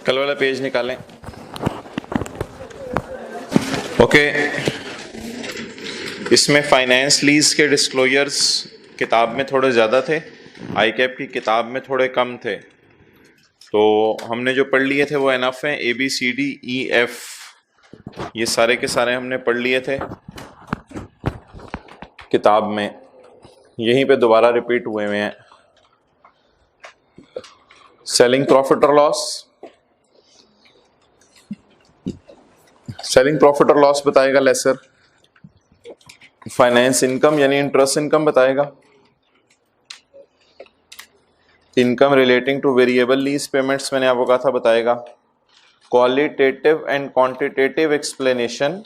कल वाला पेज निकालें। ओके, इसमें फाइनेंस लीज के डिस्क्लोजर्स किताब में थोड़े ज़्यादा थे, आई कैप की किताब में थोड़े कम थे। तो हमने जो पढ़ लिए थे वो एनफ हैं। A B C D E F ये सारे के सारे हमने पढ़ लिए थे किताब में, यहीं पे दोबारा रिपीट हुए हुए हैं। सेलिंग प्रॉफिट और लॉस, सेलिंग प्रॉफिट और लॉस बताएगा लेसर। फाइनेंस इनकम यानी इंटरेस्ट इनकम बताएगा। Income relating two variable lease payments मैंने आपको कहा था बताएगा। Qualitative and quantitative explanation,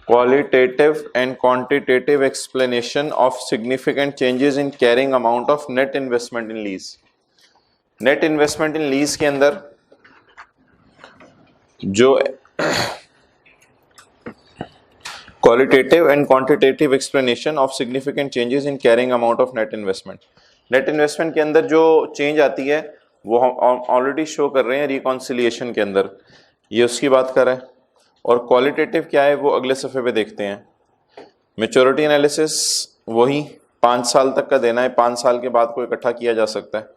qualitative and quantitative explanation of significant changes in carrying amount of net investment in lease। net investment in lease के अंदर जो qualitative and quantitative explanation of significant changes in carrying amount of net investment, net investment के अंदर जो change आती है वो हम ऑलरेडी शो कर रहे हैं रिकॉन्सिलिएशन के अंदर, ये उसकी बात कर रहे हैं। और क्वालिटेटिव क्या है वो अगले सफ़े पे देखते हैं। मैच्योरिटी एनालिसिस वही 5 साल तक का देना है, 5 साल के बाद को इकट्ठा किया जा सकता है।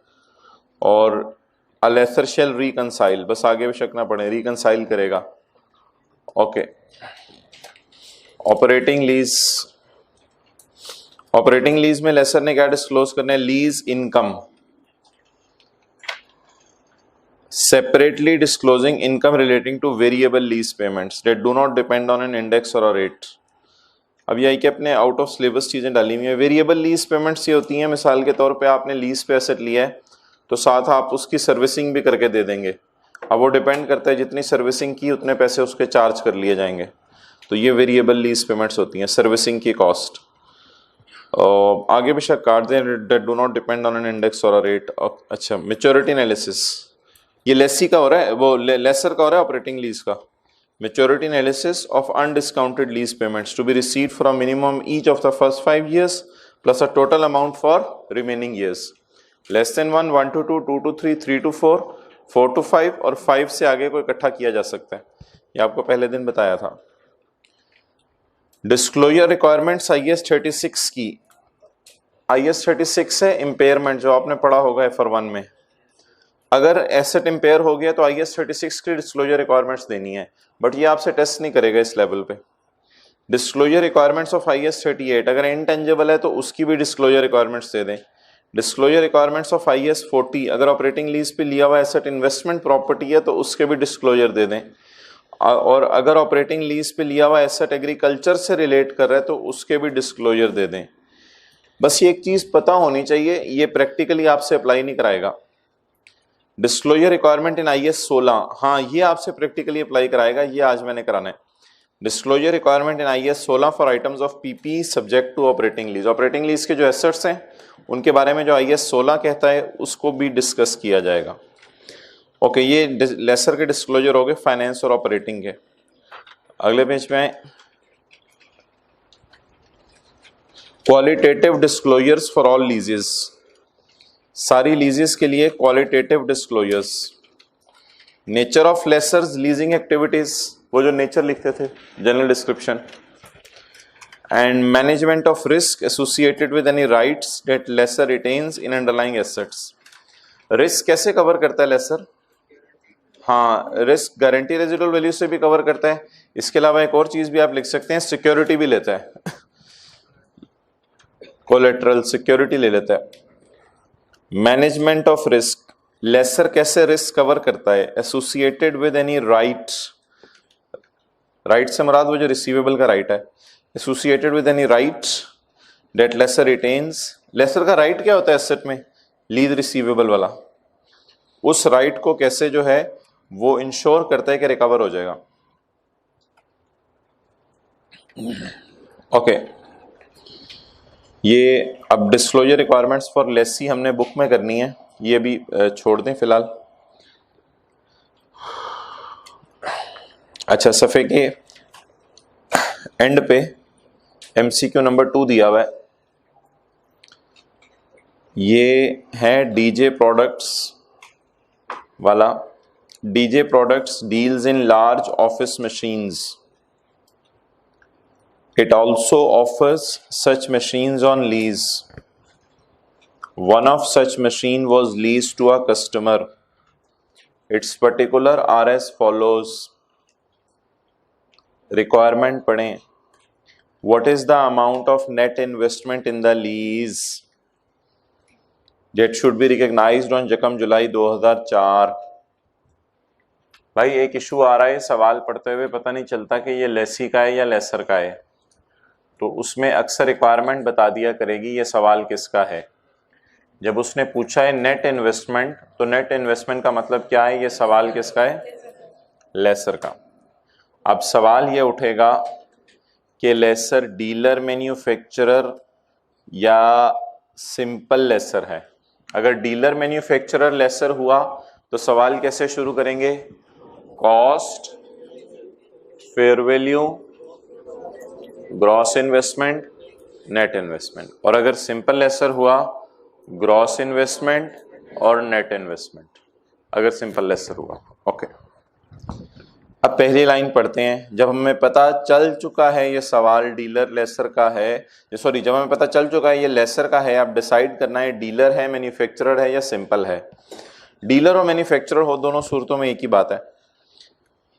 और अ लेसर शेल रिकंसाइल, बस आगे भी शक ना पड़े, रिकंसाइल करेगा। Okay, operating lease, operating lease में लेसर ने क्या डिस्क्लोज करना है? Lease income, separately disclosing income relating to variable lease payments that do not depend on an index or a rate। अब ये कि अपने आउट ऑफ सिलेबस चीज़ें डाली हुई है। वेरिएबल लीज पेमेंट्स ये होती हैं, मिसाल के तौर पे आपने लीज पे एसेट लिया है तो साथ आप उसकी सर्विसिंग भी करके दे देंगे। अब वो डिपेंड करता है जितनी सर्विसिंग की उतने पैसे उसके चार्ज कर लिए जाएंगे। तो ये वेरिएबल लीज पेमेंट्स होती हैं, सर्विसिंग की कॉस्ट। आगे भी शक काट दें, that do not depend on an index और अ रेट। अच्छा, मैच्योरिटी एनालिसिस ये लेसी का हो रहा है, वो लेसर का हो रहा है ऑपरेटिंग लीज का। Maturity analysis of undiscounted lease payments to be received from minimum each of the first 5 years plus a total amount for remaining years. Less than 1, 1 to 2, 2 to 3, 3 to 4, 4 to 5 और 5 से आगे को इकट्ठा किया जा सकता है। ये आपको पहले दिन बताया था। डिस्क्लोजर रिक्वायरमेंट्स IAS 36 की, IAS 36 है इम्पेयरमेंट, जो आपने पढ़ा होगा FR1 में। अगर एसेट इम्पेयर हो गया तो IAS 36 की डिस्क्लोजर रिक्वायरमेंट्स देनी है, बट ये आपसे टेस्ट नहीं करेगा इस लेवल पे। डिस्क्लोजर रिक्वायरमेंट्स ऑफ IAS 38, अगर इनटेंजिबल है तो उसकी भी डिस्क्लोजर रिक्वायरमेंट्स दे दें। डिस्क्लोजर रिक्वायरमेंट्स ऑफ IAS 40, अगर ऑपरेटिंग लीज पे लिया हुआ एसेट इन्वेस्टमेंट प्रॉपर्टी है तो उसके भी डिस्क्लोजर दे दें। और अगर ऑपरेटिंग लीज पे लिया हुआ एसेट एग्रीकल्चर से रिलेट कर रहा है तो उसके भी डिस्क्लोजर दे दें। बस ये एक चीज पता होनी चाहिए, ये प्रैक्टिकली आपसे अप्लाई नहीं कराएगा। डिस्क्लोजर रिक्वायरमेंट इन IAS 16, हाँ ये आपसे प्रैक्टिकली अप्लाई कराएगा, ये आज मैंने कराना है। Disclosure requirement in IAS 16 for items of PP subject to operating lease. Operating lease के जो एसेट्स हैं उनके बारे में जो IAS 16 कहता है उसको भी डिस्कस किया जाएगा। ओके, ये लेसर के डिस्क्लोजर हो गए फाइनेंस और ऑपरेटिंग के। अगले पेज में qualitative disclosures for all leases, सारी लीजेस के लिए qualitative disclosures. Nature of lessor's leasing activities, वो जो नेचर लिखते थे general description. And management of risk associated with any rights that lessor retains in underlying assets. Risk कैसे cover करता है लेसर? हाँ, रिस्क गारंटी रेजिडुअल वैल्यू से भी कवर करता है। इसके अलावा एक और चीज भी आप लिख सकते हैं, सिक्योरिटी भी लेता है कोलेटरल सिक्योरिटी ले लेता है। मैनेजमेंट ऑफ रिस्क, लेसर कैसे रिस्क कवर करता है? Associated with any right, right से मुराद वो जो रिसीवेबल का राइट है। Associated with any right that lessor retains, lessor का राइट क्या होता है एसेट में? लीज रिसीवेबल वाला। उस राइट को कैसे जो है वो इंश्योर करता है कि रिकवर हो जाएगा। ओके, ये अब डिस्क्लोजर रिक्वायरमेंट्स फॉर लेसी हमने बुक में करनी है, ये भी छोड़ दें फिलहाल। अच्छा, सफ़े के एंड पे MCQ नंबर 2 दिया हुआ है। ये है DJ प्रोडक्ट्स वाला, DJ products deals in large office machines. It also offers such machines on lease. One of such machine was leased to a customer. Its particular are as follows. Requirement पढ़ें. What is the amount of net investment in the lease? That should be recognized on Jakam July 2004. भाई एक issue आ रहा है, सवाल पढ़ते हुए पता नहीं चलता कि ये लेसी का है या लेसर का है, तो उसमें अक्सर रिक्वायरमेंट बता दिया करेगी ये सवाल किसका है. जब उसने पूछा है नेट इन्वेस्टमेंट, तो नेट इन्वेस्टमेंट का मतलब क्या है, ये सवाल किसका है, लेसर का. अब सवाल ये उठेगा कि लेसर डीलर मैन्युफैक्चरर या सिंपल लेसर है. अगर डीलर मैन्युफैक्चरर लेसर हुआ तो सवाल कैसे शुरू करेंगे, cost, fair value, gross investment, net investment. और अगर सिंपल लेसर हुआ, ग्रॉस इन्वेस्टमेंट और नेट इन्वेस्टमेंट, अगर सिंपल लेसर हुआ. ओके, अब पहली लाइन पढ़ते हैं. जब हमें पता चल चुका है ये सवाल डीलर लेसर का है, सॉरी, जब हमें पता चल चुका है ये लेसर का है, आप डिसाइड करना है डीलर है, मैन्युफैक्चरर है या सिंपल है. डीलर और मैन्युफैक्चरर हो, दोनों सूरतों में एक ही बात है,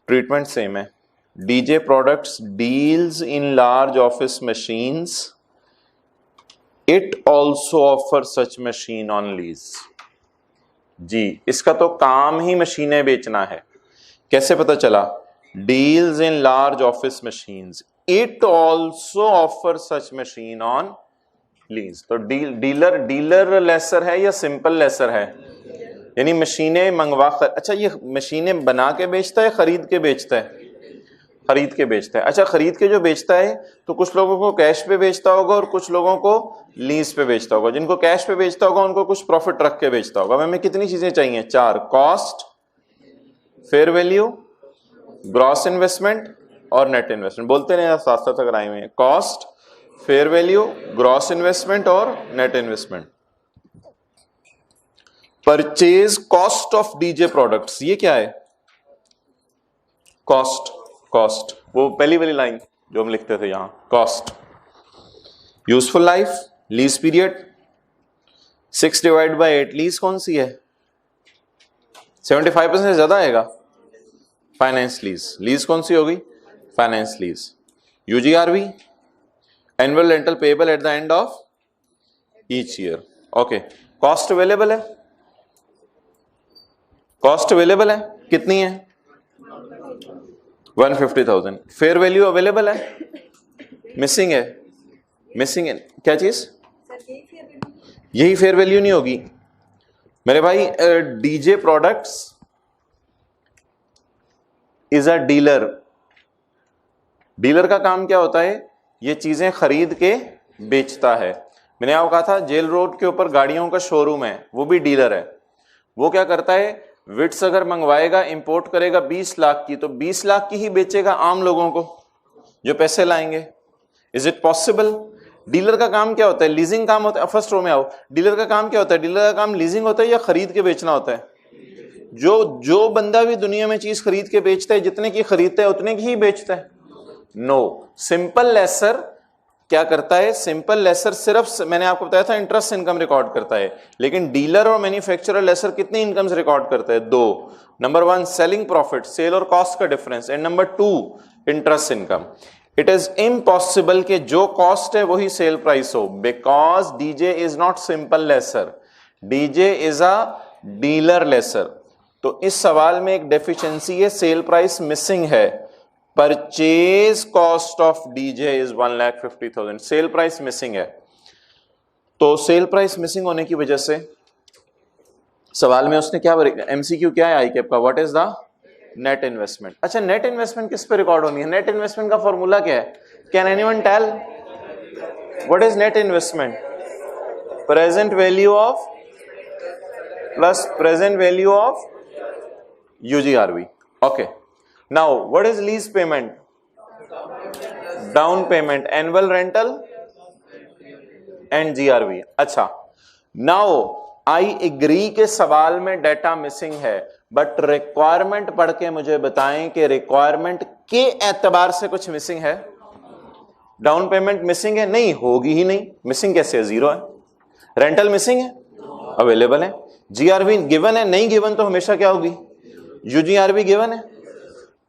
ट्रीटमेंट सेम है. DJ products deals in large office machines, it also offer such machine on lease. जी, इसका तो काम ही मशीनें बेचना है. कैसे पता चला, deals in large office machines, it also offer such machine on lease. तो डीलर लेसर है या सिंपल लेसर है, यानी मशीनें मंगवा अच्छा, ये मशीनें बना के बेचता है, खरीद के बेचता है, खरीद के बेचता है. अच्छा, खरीद के जो बेचता है तो कुछ लोगों को कैश पे बेचता होगा और कुछ लोगों को लीज पे बेचता होगा. जिनको कैश पे बेचता होगा उनको कुछ प्रॉफिट रख के बेचता होगा. हमें कितनी चीजें चाहिए, 4, cost, fair value, gross investment और नेट इन्वेस्टमेंट. बोलते नहीं, साथ साथ अगर आए हुए हैं, cost, fair value, gross investment और net investment. Purchase cost of DJ products, ये क्या है, कॉस्ट, कॉस्ट वो पहली वाली लाइन जो हम लिखते थे यहां, cost. Useful life, lease period 6/8. Lease कौन सी है, 75% से ज्यादा आएगा, फाइनेंस लीज. लीज कौन सी होगी, finance lease. UGRV, annual rental payable eight the end of each year. Okay, cost available है, कॉस्ट अवेलेबल है, कितनी है, 150,000. फेयर वैल्यू अवेलेबल है, मिसिंग है, मिसिंग है क्या चीज, यही फेयर वैल्यू नहीं होगी मेरे भाई. DJ products is a dealer. Dealer का काम क्या होता है, ये चीजें खरीद के बेचता है. मैंने आपको कहा था जेल रोड के ऊपर गाड़ियों का शोरूम है, वो भी डीलर है. वो क्या करता है, विट्स अगर मंगवाएगा, इंपोर्ट करेगा 20 लाख की, तो 20 लाख की ही बेचेगा आम लोगों को जो पैसे लाएंगे. Is it possible. डीलर का काम क्या होता है, लीजिंग काम होता है. फर्स्ट रो में आओ, डीलर का काम क्या होता है, डीलर का काम लीजिंग होता है या खरीद के बेचना होता है. जो बंदा भी दुनिया में चीज खरीद के बेचता है, जितने की खरीदता है उतने की ही बेचता है. नो, सिंपल लेसर क्या करता है, सिंपल लेसर सिर्फ, मैंने आपको बताया था, इंटरेस्ट इनकम रिकॉर्ड करता है. लेकिन डीलर और मैन्युफैक्चरर लेसर कितनी इनकम्स रिकॉर्ड करता है, 2. नंबर 1 सेलिंग प्रॉफिट, सेल और कॉस्ट का difference, and number 2 interest income. It is impossible कि जो कॉस्ट है वही सेल प्राइस हो, because DJ is not simple lessor, DJ is a dealer lessor. तो इस सवाल में एक डेफिशिएंसी है, सेल प्राइस मिसिंग है. Purchase cost of DJ is 1,50,000, sale price missing है. तो सेल प्राइस मिसिंग होने की वजह से सवाल में उसने क्या, एमसीक्यू क्या है आईकैप का, what is the net investment. अच्छा, नेट इन्वेस्टमेंट किस पे रिकॉर्ड होनी है, नेट इन्वेस्टमेंट का फॉर्मूला क्या है, can anyone tell what is net investment, present value of plus present value of UGRV. Okay, now what is lease payment, down payment, annual rental and GRV. अच्छा, now I agree के सवाल में data missing है, but requirement पढ़ के मुझे बताएं कि रिक्वायरमेंट के एतबार से कुछ मिसिंग है? डाउन पेमेंट मिसिंग है? नहीं, होगी ही नहीं। मिसिंग कैसे है? जीरो है। रेंटल मिसिंग है? अवेलेबल है। जीआरबी गिवन है? नहीं गिवन तो हमेशा क्या होगी? यूजीआरबी गिवन है।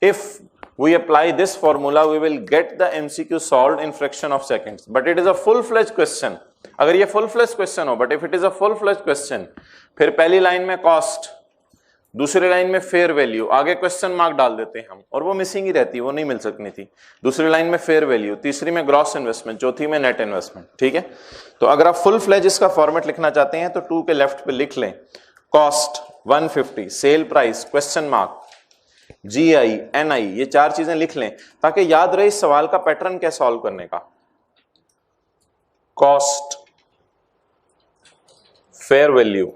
If we apply this formula we will get the MCQ solved in fraction of seconds, but it is a full fledged question. अगर ये full fledged question हो, but if it is a full fledged question, फिर पहली line में cost, दूसरी line में fair value, आगे question mark डाल देते हैं हम, और वो मिसिंग ही रहती है, वो नहीं मिल सकनी थी। दूसरी लाइन में फेयर वैल्यू, तीसरी में ग्रॉस इन्वेस्टमेंट, चौथी में नेट इन्वेस्टमेंट। ठीक है, तो अगर आप फुल फ्लेज इसका फॉर्मेट लिखना चाहते हैं तो 2 के लेफ्ट पे लिख लें cost 150, sale price question mark, GI NI, ये 4 चीजें लिख लें ताकि याद रहे इस सवाल का पैटर्न क्या सॉल्व करने का। Cost, fair value,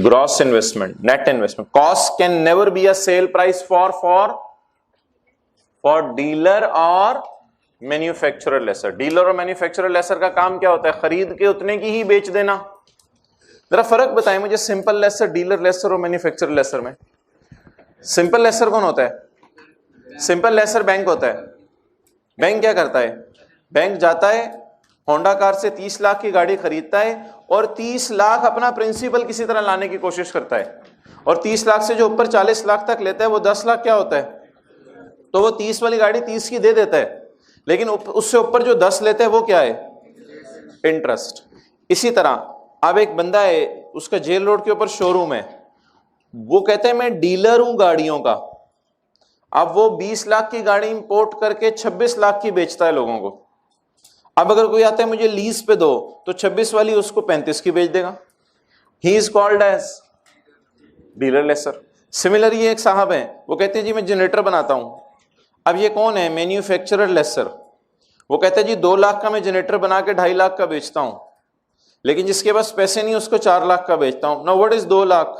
gross investment, net investment. Cost can never be a sale price for dealer और मैन्युफैक्चरर लेसर। डीलर और मैन्युफैक्चरर लेसर का काम क्या होता है? खरीद के उतने की ही बेच देना। जरा फर्क बताएं मुझे सिंपल लेसर, डीलर लेसर और मैन्युफैक्चरर लेसर में। सिंपल लेसर कौन होता है? सिंपल लेसर बैंक होता है। बैंक क्या करता है? बैंक जाता है, होंडा कार से 30 लाख की गाड़ी खरीदता है और 30 लाख अपना प्रिंसिपल किसी तरह लाने की कोशिश करता है, और 30 लाख से जो ऊपर 40 लाख तक लेता है वो 10 लाख क्या होता है? तो वो 30 वाली गाड़ी 30 की दे देता है, लेकिन उससे ऊपर जो 10 लेता है वो क्या है? इंटरेस्ट। इसी तरह अब एक बंदा है, उसका जेल रोड के ऊपर शोरूम है, वो कहते हैं मैं डीलर हूं गाड़ियों का। अब वो 20 लाख की गाड़ी इंपोर्ट करके 26 लाख की बेचता है लोगों को। अब अगर कोई आता है मुझे लीज पे दो, तो 26 वाली उसको 35 की बेच देगा। He is called as dealer lessor. Similarly एक साहब है, वो कहते हैं जी मैं जनरेटर बनाता हूं। अब ये कौन है? Manufacturer lessor. वो कहते हैं जी 2 लाख का मैं जनरेटर बना के 2.5 लाख का बेचता हूं, लेकिन जिसके पास पैसे नहीं उसको 4 लाख का बेचता हूं। Now what is 2 lakh?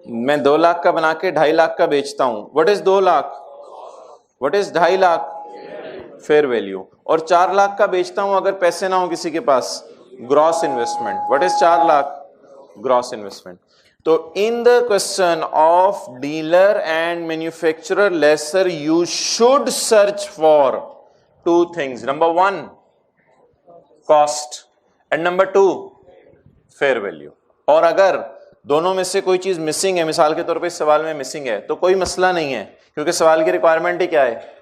मैं 2 लाख का बना के 2.5 लाख का बेचता हूं। What is 2 lakh? What is 2.5 lakh? Fair value. और 4 लाख का बेचता हूं अगर पैसे ना हो किसी के पास, gross investment. What is 4 lakh? Gross investment. तो in the question of dealer and manufacturer lessor you should search for 2 things. Number 1 cost and number 2 fair value. और अगर दोनों में से कोई चीज मिसिंग है, मिसाल के तौर पे इस सवाल में मिसिंग है, तो कोई मसला नहीं है, क्योंकि सवाल की रिक्वायरमेंट ही क्या है?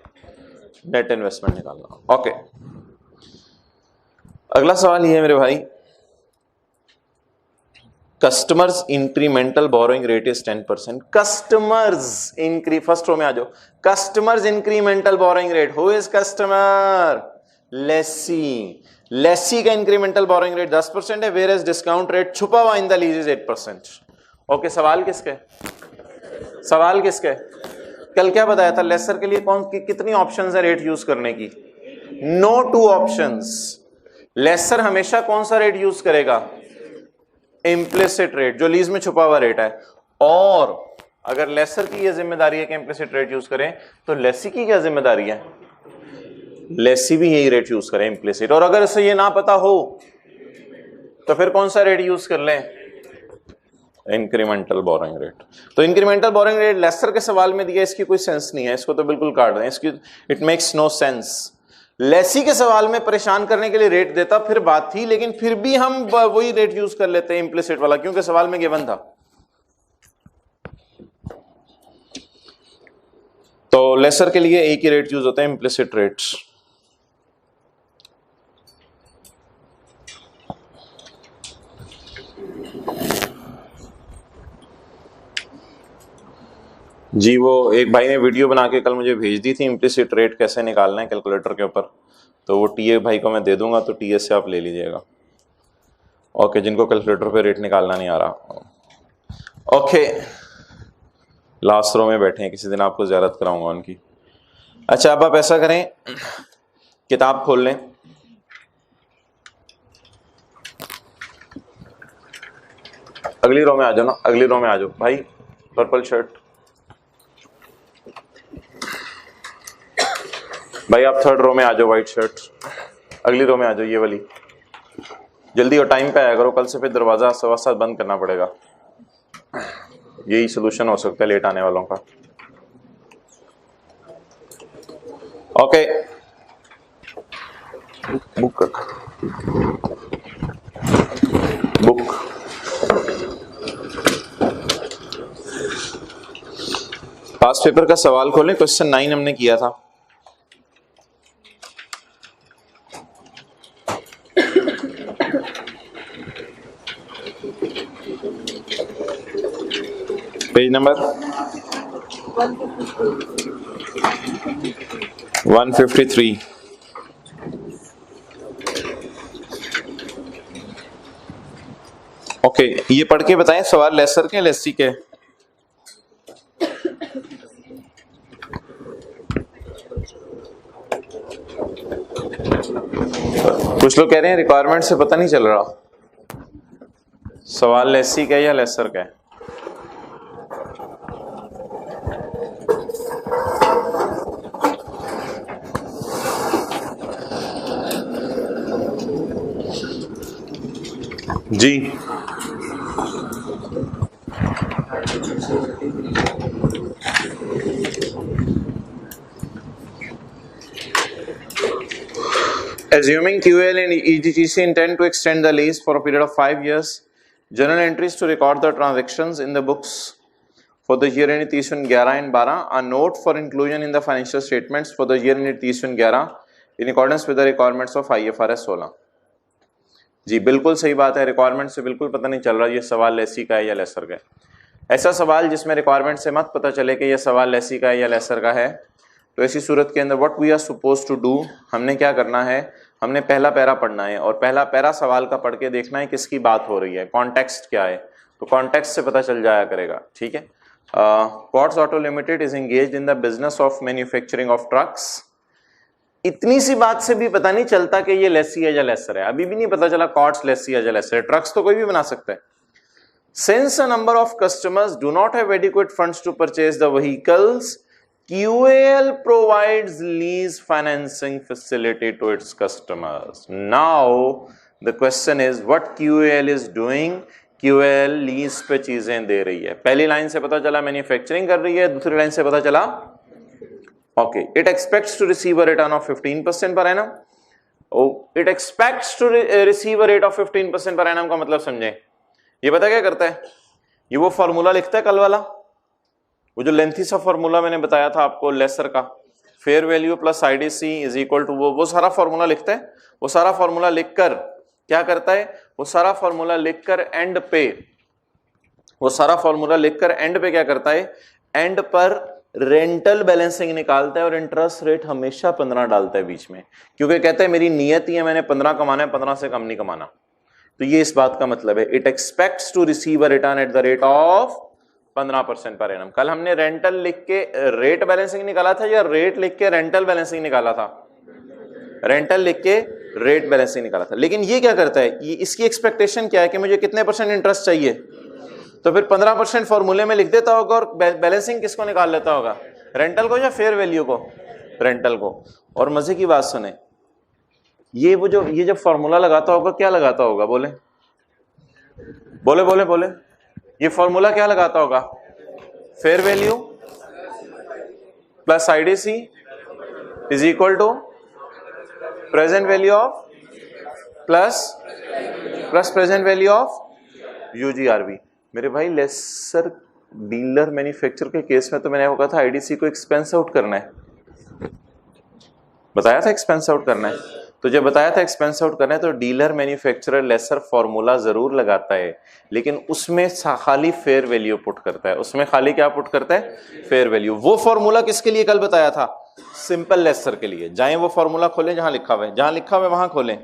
नेट इन्वेस्टमेंट निकालना। ओके, अगला सवाल ये है मेरे भाई, customers incremental borrowing rate is 10%। Customers first row में आ जाओ। Customers incremental borrowing rate, who is customer? Lessee. Lessee का इंक्रीमेंटल बोरोइंग रेट 10% है, वेयर एज डिस्काउंट रेट छुपा हुआ in the lease is 8%। Okay, सवाल किसके? सवाल किसके? कल क्या बताया था लेसर के लिए कितनी ऑप्शंस है रेट यूज करने की? No 2 options. लेसर हमेशा कौन सा रेट यूज करेगा? इम्प्लिसिट रेट, जो लीज में छुपा हुआ रेट है। और अगर लेसर की यह जिम्मेदारी है कि इम्प्लिसिट रेट यूज करें, तो लेसी की क्या जिम्मेदारी है? लेसी भी यही रेट यूज करें, इम्प्लिसिट। और अगर इसे ये ना पता हो तो फिर कौन सा रेट यूज कर लें? Incremental borrowing rate. तो इंक्रीमेंटल बोरोइंग रेट लेसर के सवाल में दिया, इसकी कोई सेंस नहीं है, इसको तो बिल्कुल काट दें, इसकी it makes no sense. Lessee के सवाल में परेशान करने के लिए रेट देता फिर बात थी, लेकिन फिर भी हम वही रेट यूज कर लेते हैं इम्प्लिसिट वाला, क्योंकि सवाल में गिवन था। तो लेसर के लिए एक ही रेट यूज होता है, इम्प्लिसिट रेट्स। जी वो एक भाई ने वीडियो बना के कल मुझे भेज दी थी, इम्प्लिसिट रेट कैसे निकालना है कैलकुलेटर के ऊपर, तो वो टीए भाई को मैं दे दूंगा, तो टीए से आप ले लीजिएगा। ओके, जिनको कैलकुलेटर पे रेट निकालना नहीं आ रहा। ओके, लास्ट रो में बैठे हैं, किसी दिन आपको ज़ियारत कराऊंगा उनकी। अच्छा, अब आप ऐसा करें, किताब खोल लें, अगली रो में आ जाओ ना, अगली रो में आ जाओ भाई, पर्पल शर्ट भाई, आप 3rd रो में आ जाओ, व्हाइट शर्ट अगली रो में आ जाओ, ये वाली। जल्दी और टाइम पे आया करो, कल से फिर दरवाजा 7:15 बंद करना पड़ेगा। यही सोल्यूशन हो सकता है लेट आने वालों का। ओके, बुक पास्ट पेपर का सवाल खोलें, क्वेश्चन 9 हमने किया था। Page number 153। ओके, ये पढ़ के बताएं सवाल लेसर के लेसी के। कुछ लोग कह रहे हैं रिक्वायरमेंट से पता नहीं चल रहा सवाल लेसी का या लेसर का है। जी Assuming QL and EGGC intend to extend the lease for a period of 5 years, journal entries to record the transactions in the books for the year ended 30/11 and 12, a note for inclusion in the financial statements for the year ended 30/11 in accordance with the requirements of IFRS 16। जी बिल्कुल सही बात है, requirement से बिल्कुल पता नहीं चल रहा ये सवाल लेसी का है या लेसर का है। ऐसा सवाल जिसमें रिक्वायरमेंट से मत पता चले कि ये सवाल लेसी का है या लेसर का है, तो ऐसी सूरत के अंदर what we are suppose to do, हमने क्या करना है, हमने पहला पैरा पढ़ना है और पहला पैरा सवाल का पढ़ के देखना है किसकी बात हो रही है, कॉन्टेक्स्ट क्या है, तो कॉन्टेक्स्ट से पता चल जाया करेगा। ठीक है, quartz auto limited is engaged in the business of manufacturing of trucks. इतनी सी बात से भी पता नहीं चलता कि ये लेसी है या लेसर है, अभी भी नहीं पता चला क्वार्ट्ज लेसी है या लेसर है। ट्रक्स तो कोई भी बना सकता है। Since a number of customers do not have adequate funds to purchase the vehicles, QAL provides lease financing facility to its customers. Now the question is what QAL is doing? QAL lease पे चीजें दे रही है। पहली line से पता चला manufacturing कर रही है, दूसरी लाइन से पता चला okay, it expects to receive a return of 15% per annum. Oh, it expects to receive a rate of 15% per annum का मतलब समझे, ये पता क्या करता है, ये वो फॉर्मूला लिखता है कल वाला, वो जो लेंथी सा फॉर्मूला मैंने बताया था आपको लेसर का, fair value plus IDC is equal to वो सारा फॉर्मूला लिखता है। वो सारा फॉर्मूला लिखकर क्या करता है, वो सारा फॉर्मूला लिखकर एंड पे, वो सारा फॉर्मूला लिखकर एंड पे क्या करता है, एंड पर रेंटल बैलेंसिंग निकालता है और इंटरेस्ट रेट हमेशा 15 डालता है बीच में, क्योंकि कहता है मेरी नियत ही है मैंने 15 कमाना है, 15 से कम नहीं कमाना। तो ये इस बात का मतलब है, it expects to receive a return at the rate of 15% per annum. कल हमने रेंटल लिख के रेट बैलेंसिंग निकाला था या रेट लिख के रेंटल बैलेंसिंग निकाला था? रेंटल लिख के रेट बैलेंसिंग निकाला था। लेकिन ये क्या करता है, ये इसकी एक्सपेक्टेशन क्या है कि मुझे कितने % इंटरेस्ट चाहिए, तो फिर 15% फॉर्मूले में लिख देता होगा और बैलेंसिंग किसको निकाल लेता होगा, रेंटल को या फेयर वैल्यू को, रेंटल को। और मजे की बात सुने, ये जब फॉर्मूला लगाता होगा क्या लगाता होगा, बोले बोले बोले बोले, ये फॉर्मूला क्या लगाता होगा, fair value plus IDC is equal to present value of plus present value of UGRB. मेरे भाई लेसर डीलर मैन्युफैक्चर के केस में तो मैंने वो कहा था आईडीसी को एक्सपेंस आउट करना है, बताया था एक्सपेंस आउट करना है। तो जब बताया था एक्सपेंस आउट करना है तो डीलर मैन्युफैक्चरर लेसर फॉर्मूला जरूर लगाता है, लेकिन उसमें खाली फेयर वैल्यू पुट करता है, उसमें खाली क्या पुट करता है, फेयर वैल्यू। वो फॉर्मूला किसके लिए कल बताया था, सिंपल लेसर के लिए। जाएं वो फॉर्मूला खोलें जहां लिखा हुआ है, जहां लिखा हुआ है वहां खोलें।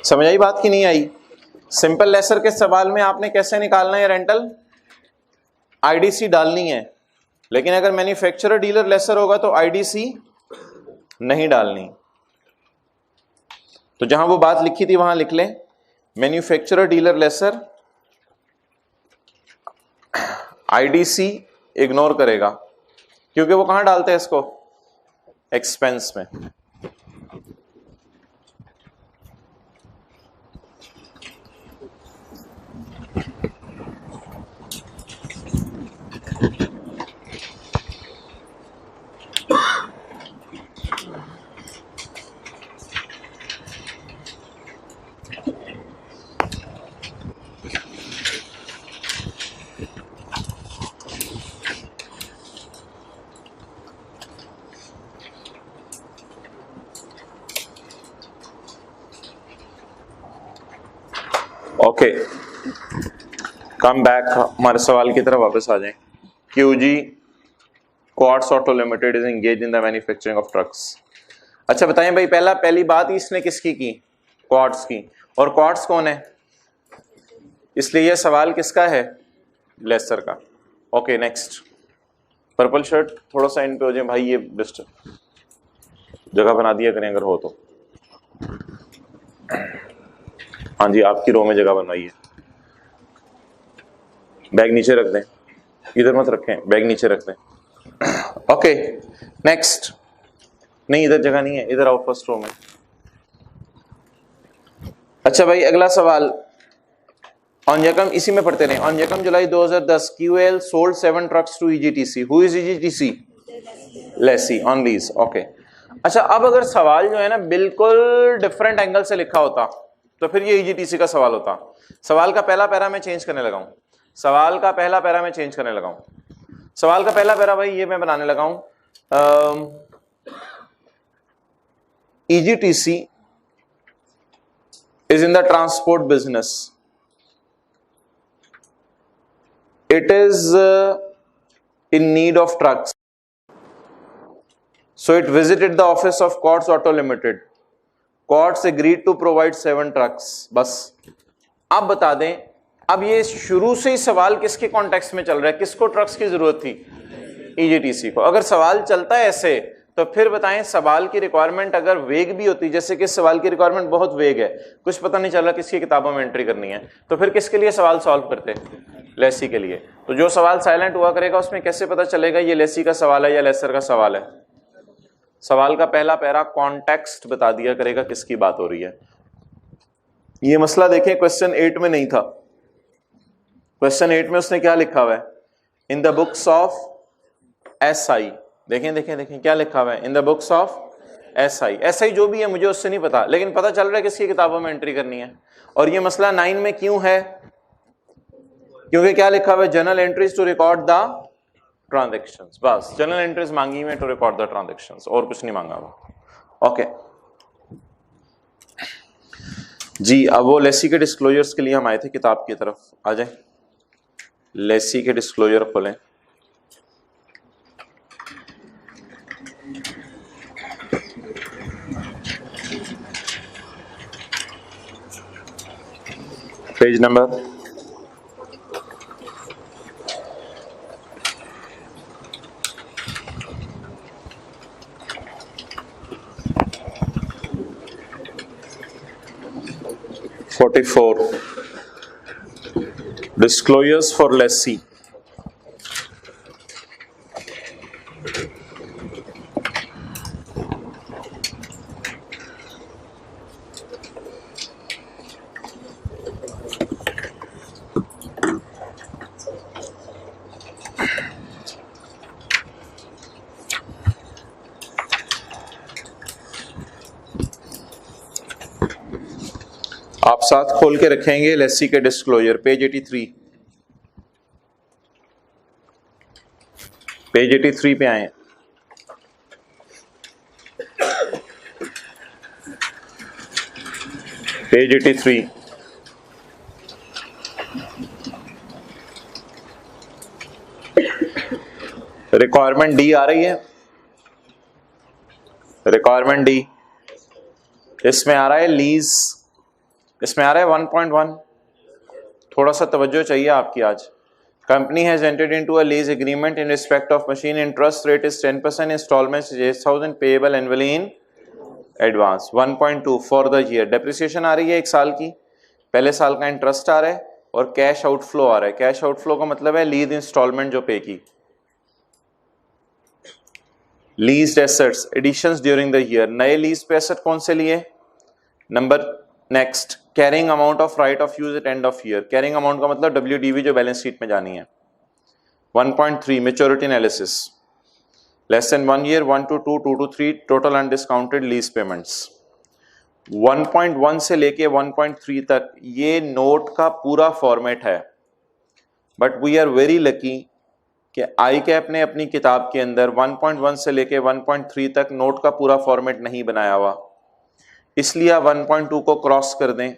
समझ आई बात की नहीं आई? सिंपल लेसर के सवाल में आपने कैसे निकालना है रेंटल, आईडीसी डालनी है, लेकिन अगर मैन्युफैक्चरर डीलर लेसर होगा तो आईडीसी नहीं डालनी। तो जहां वो बात लिखी थी वहां लिख लें, manufacturer dealer lessor IDC ignore करेगा, क्योंकि वो कहां डालते हैं इसको, एक्सपेंस में। ओके, कम बैक, हमारे सवाल की तरफ वापस आ जाएं। QG quartz auto limited is engage in the manufacturing of trucks. अच्छा बताएं भाई, पहली बात इसने किसकी की? क्वार्ट्स की। और क्वार्ट्स कौन है? इसलिए यह सवाल किसका है? लेसर का। ओके नेक्स्ट, पर्पल शर्ट थोड़ा सा इन पे हो जाए भाई, ये डिस्टर्ब जगह बना दिया करें अगर हो तो। हाँ जी, आपकी रो में जगह बनवाइए। बैग नीचे रख दें, इधर मत रखें, बैग नीचे रख दें। ओके नेक्स्ट, नहीं इधर जगह नहीं है, इधर आओ फर्स्ट रो में। अच्छा भाई अगला सवाल, ऑन यकम, इसी में पढ़ते रहे। ऑन यकम जुलाई 2010 QL sold 7 trucks to EGTC। Who is EGTC? Lessee on lease. Okay, अच्छा अब अगर सवाल जो है ना बिल्कुल डिफरेंट एंगल से लिखा होता तो फिर ये EGTC का सवाल होता। सवाल का पहला पैरा मैं चेंज करने लगा हूं, सवाल का पहला पैरा मैं चेंज करने लगा हूं। सवाल का पहला पैरा भाई ये मैं बनाने लगा हूं, EGTC is in the transport business. It is in need of trucks. So it visited the office of Quartz Auto Limited. Quartz agreed to provide 7 trucks. बस आप बता दें, अब ये शुरू से ही सवाल किसके कॉन्टेक्स्ट में चल रहा है? किसको ट्रक्स की जरूरत थी? EGTC को। अगर सवाल चलता है ऐसे तो फिर बताएं, सवाल की रिक्वायरमेंट अगर वेग भी होती, जैसे कि सवाल की रिक्वायरमेंट बहुत वेग है, कुछ पता नहीं चल रहा किसकी किताबों में एंट्री करनी है, तो फिर किसके लिए सवाल सॉल्व करते? लेसी के लिए। तो जो सवाल साइलेंट हुआ करेगा उसमें कैसे पता चलेगा ये लेसी का सवाल है या लेसर का सवाल है? सवाल का पहला पैरा कॉन्टेक्स्ट बता दिया करेगा किसकी बात हो रही है। ये मसला देखें क्वेश्चन 8 में नहीं था। क्वेश्चन 8 में उसने क्या लिखा हुआ है? In the books of SI। देखें देखें देखें क्या लिखा हुआ है? In the books of SI जो भी है मुझे उससे नहीं पता, लेकिन पता चल रहा है किसकी किताबों में एंट्री करनी है। और ये मसला 9 में क्यों है? क्योंकि क्या लिखा हुआ है? Journal entries to record the transactions. बस जनरल एंट्रीज मांगी हुई टू रिकॉर्ड द ट्रांजैक्शंस, और कुछ नहीं मांगा हुआ। ओके जी, अब वो लेसी के डिस्क्लोजर्स के लिए हम आए थे, किताब की तरफ आ जाए। लेसी के डिस्क्लोजर खोलें। Page number 44, disclosures for lessee। आप साथ खोल के रखेंगे लेसी के डिस्क्लोजर, पेज 83। पेज 83 पे आए। पेज 83 रिक्वायरमेंट डी आ रही है। रिक्वायरमेंट डी इसमें आ रहा है लीज, इसमें आ रहा है 1.1। थोड़ा सा तवज्जो चाहिए आपकी आज। Company has entered into a lease agreement in respect of machine, interest rate is 10%, installments 8,000 payable annually in advance. 1.2 for the year. Depreciation आ रही है 1 साल की, पहले साल का इंटरेस्ट आ रहा है और कैश आउटफ्लो आ रहा है। कैश आउटफ्लो का मतलब है लीज इंस्टॉलमेंट जो पे की। Leased assets additions during the year. नए लीज पे एसेट कौन से लिए? Number next, carrying amount of right of use at end of year. Carrying amount का मतलब WDV जो बैलेंस शीट में जानी है। 1.3 maturity analysis, less than 1 year 1 to 2, 2 to 3 total undiscounted lease payments. 1.1 से लेके 1.3 तक ये नोट का पूरा फॉर्मेट है। But we are very lucky कि ICAP ने अपनी किताब के अंदर 1.1 से लेके 1.3 तक नोट का पूरा फॉर्मेट नहीं बनाया हुआ, इसलिए आप 1.2 को क्रॉस कर दें।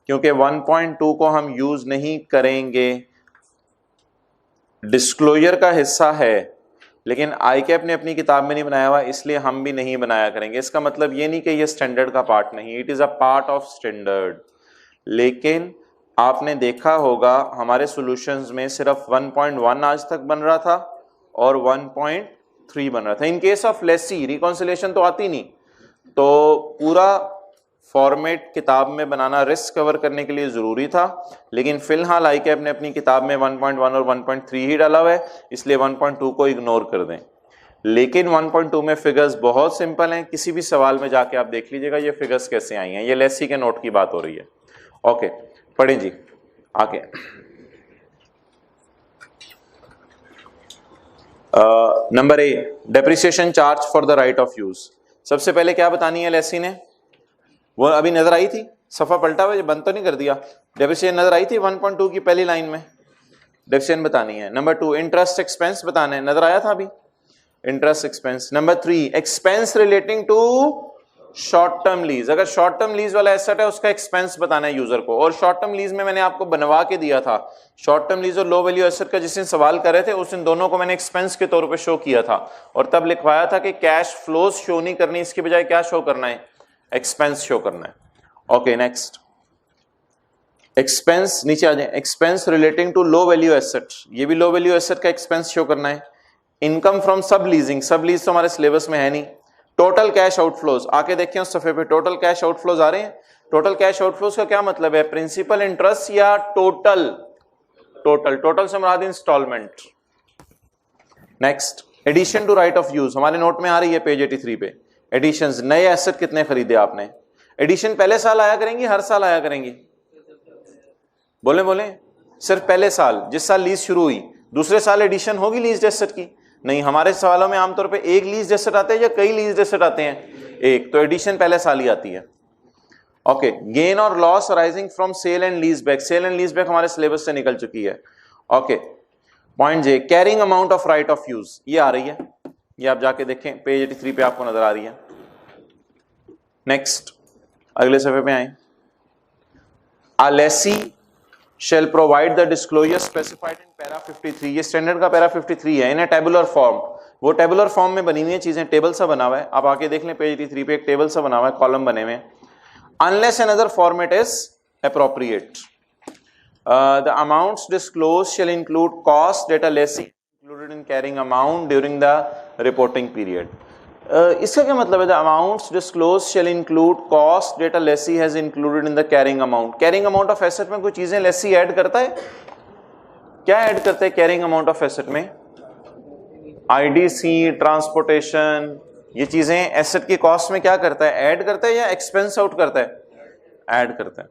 क्योंकि 1.2 को हम यूज नहीं करेंगे, डिस्क्लोजर का हिस्सा है, लेकिन आईकैप ने अपनी किताब में नहीं बनाया हुआ, इसलिए हम भी नहीं बनाया करेंगे। इसका मतलब ये नहीं कि ये स्टैंडर्ड का पार्ट नहीं, it is a part of standard. लेकिन आपने देखा होगा हमारे सॉल्यूशंस में सिर्फ 1.1 आज तक बन रहा था और 1.3 बन रहा था। In case of Lesi reconciliation तो आती नहीं, तो पूरा फॉर्मेट किताब में बनाना रिस्क कवर करने के लिए जरूरी था, लेकिन फिलहाल आईकैप ने अपनी किताब में 1.1 और 1.3 ही डाला हुआ है, इसलिए 1.2 को इग्नोर कर दें। लेकिन 1.2 में फिगर्स बहुत सिंपल हैं, किसी भी सवाल में जाके आप देख लीजिएगा ये फिगर्स कैसे आई हैं। ये लेसी के नोट की बात हो रही है। ओके, पढ़ें जी आगे। Number A, depreciation charge for the right of use. सबसे पहले क्या बतानी है लेसी ने, वो अभी नजर आई थी, सफा पलटा हुआ, बंद तो नहीं कर दिया। डेप्रिसिएशन नजर आई थी 1.2 की पहली लाइन में, डेप्रिसिएशन बतानी है। नंबर 2, इंटरेस्ट एक्सपेंस बताना है, नजर आया था अभी, interest expense. Number 3, expense relating to short term lease. अगर शॉर्ट टर्म लीज वाला एसेट है उसका एक्सपेंस बताना है यूजर को। और शॉर्ट टर्म लीज में मैंने आपको बनवा के दिया था, शॉर्ट टर्म लीज और लो वैल्यू एसेट का जिस दिन सवाल कर रहे थे उस दिन दोनों को मैंने एक्सपेंस के तौर पे शो किया था, और तब लिखवाया था कि कैश फ्लोज शो नहीं करनी, इसके बजाय क्या शो करना है, एक्सपेंस शो करना है। ओके नेक्स्ट, एक्सपेंस नीचे आ जाए, expense relating to low value asset, ये भी लो वैल्यू एसेट का एक्सपेंस शो करना है। Income from sub leasing, sub lease तो हमारे सिलेबस में है नहीं। टोटल कैश आउटफ्लोज, आके देखें उस सफे पे टोटल कैश आउटफ्लोज आ रहे हैं। टोटल कैश आउटफ्लोज का क्या मतलब है, प्रिंसिपल इंटरेस्ट या टोटल? टोटल, टोटल से मुराद installment. Next, addition to right of use, हमारे नोट में आ रही है पेज 83 पे। एडिशंस, नए एसेट कितने खरीदे आपने? एडिशन पहले साल आया करेंगी, हर साल आया करेंगी? बोले बोले, सिर्फ पहले साल, जिस साल लीज शुरू हुई, दूसरे साल एडिशन होगी लीज एसेट की? नहीं, हमारे सवालों में आमतौर पे एक लीज एसेट आते हैं या कई लीज एसेट आते हैं? एक, तो एडिशन पहले साल ही आती है। ओके, गेन और loss arising from sale and lease back, sale and lease back हमारे सिलेबस से निकल चुकी है। Okay, point J, carrying amount of right of use, ये आ रही है, ये आप जाके देखें पेज 83 पे आपको नजर आ रही है। नेक्स्ट, अगले सफे पे आए, a lessee shall provide the disclosure specified in para 53, ये स्टैंडर्ड का para 53 है, इन ए टेबुलर फॉर्म। वो टेबुलर फॉर्म में बनी हुई है चीजें, टेबल सा बना हुआ है, आप आके देख लें पेज 83 पे एक टेबल सा बना हुआ है, कॉलम बने हुए। Unless another format is appropriate, the amounts disclose shall include cost that a lessee included in carrying amount during the reporting period. इसका क्या मतलब है, the amounts disclose shall include cost that a lessee has included in the carrying amount. Carrying amount of asset में कोई चीजें Lesi add करता है? क्या ऐड करता है कैरिंग अमाउंट ऑफ एसेट में? आईडीसी, ट्रांसपोर्टेशन, ये चीजें एसेट की कॉस्ट में क्या करता है, ऐड करता है या एक्सपेंस आउट करता है? ऐड करता है।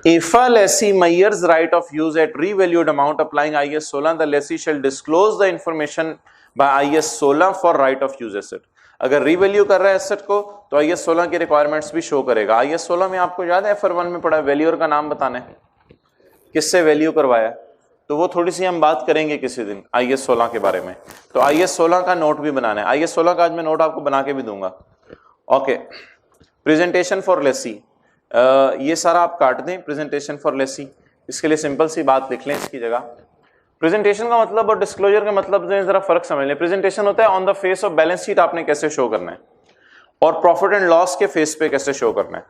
If a lessee Mayer's right of use at revalued amount applying IS 16, the lessee shall disclose the information by IS 16 for right of use asset. अगर रीवैल्यू कर रहा है एसेट को तो IS 16 की रिक्वायरमेंट्स भी शो करेगा। IS 16 में आपको याद है FR1 में पढ़ा, वैल्यूअर का नाम बताना है, किससे वैल्यू करवाया, तो वो थोड़ी सी हम बात करेंगे किसी दिन IS 16 के बारे में। तो IS 16 का नोट भी बनाना है, IS 16 का आज मैं नोट आपको बना के भी दूंगा। ओके, प्रेजेंटेशन फॉर लेसी, ये सारा आप काट दें, प्रेजेंटेशन फॉर लेसी, इसके लिए सिंपल सी बात लिख लें इसकी जगह। प्रेजेंटेशन का मतलब और डिस्क्लोजर का मतलब जरा फर्क समझ लें। प्रेजेंटेशन होता है on the face of balance sheet आपने कैसे शो करना है, और प्रॉफिट एंड लॉस के फेस पे कैसे शो करना है।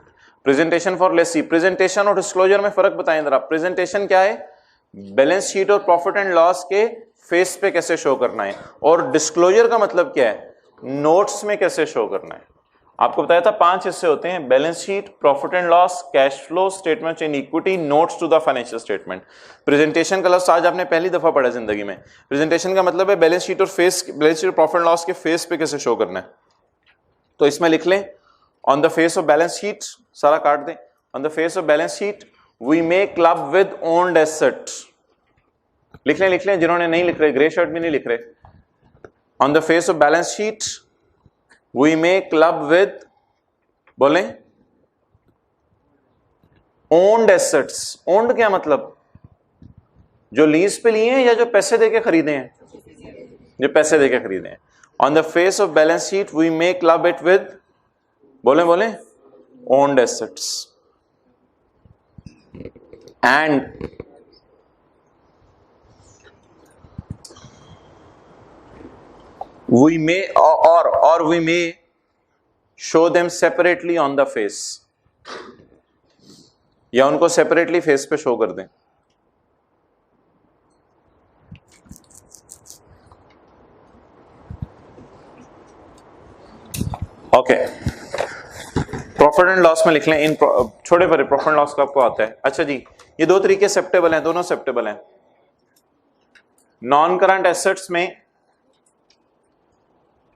प्रेजेंटेशन फॉर लेसी, प्रेजेंटेशन और डिस्क्लोजर में फर्क बताएं जरा। प्रेजेंटेशन क्या है, बैलेंस शीट और प्रॉफिट एंड लॉस के फेस पे कैसे शो करना है, और डिस्क्लोजर का मतलब क्या है, नोट्स में कैसे शो करना है। आपको बताया था 5 हिस्से होते हैं, balance sheet, profit and loss, cash flow statement in equity, notes to the financial statement. Presentation का लफ्ज़ आज आपने पहली दफा पढ़ा जिंदगी में। प्रेजेंटेशन का मतलब है बैलेंस शीट और balance sheet profit and loss के फेस पे कैसे शो करना है। तो इसमें लिख लें, on the face of balance sheet, सारा काट दें, on the face of balance sheet we may club with owned asset. लिख लें, जिन्होंने नहीं लिख रहे, ग्रे शर्ट भी नहीं लिख रहे। On the face of balance sheet we may club with, बोले, owned assets। owned क्या मतलब, जो लीज पे लिए हैं या जो पैसे देके खरीदे हैं? जो पैसे देके खरीदे हैं। on the face of balance sheet we may club it with बोले बोले owned assets and we may or we may show them separately on the face, या उनको सेपरेटली फेस पे शो कर दें। ओके, प्रॉफिट एंड लॉस में लिख लें इन छोटे पर प्रॉफिट एंड लॉस का आपको आता है। अच्छा जी, ये दो तरीके एक्सेप्टेबल हैं, दोनों एक्सेप्टेबल हैं। नॉन करंट एसेट्स में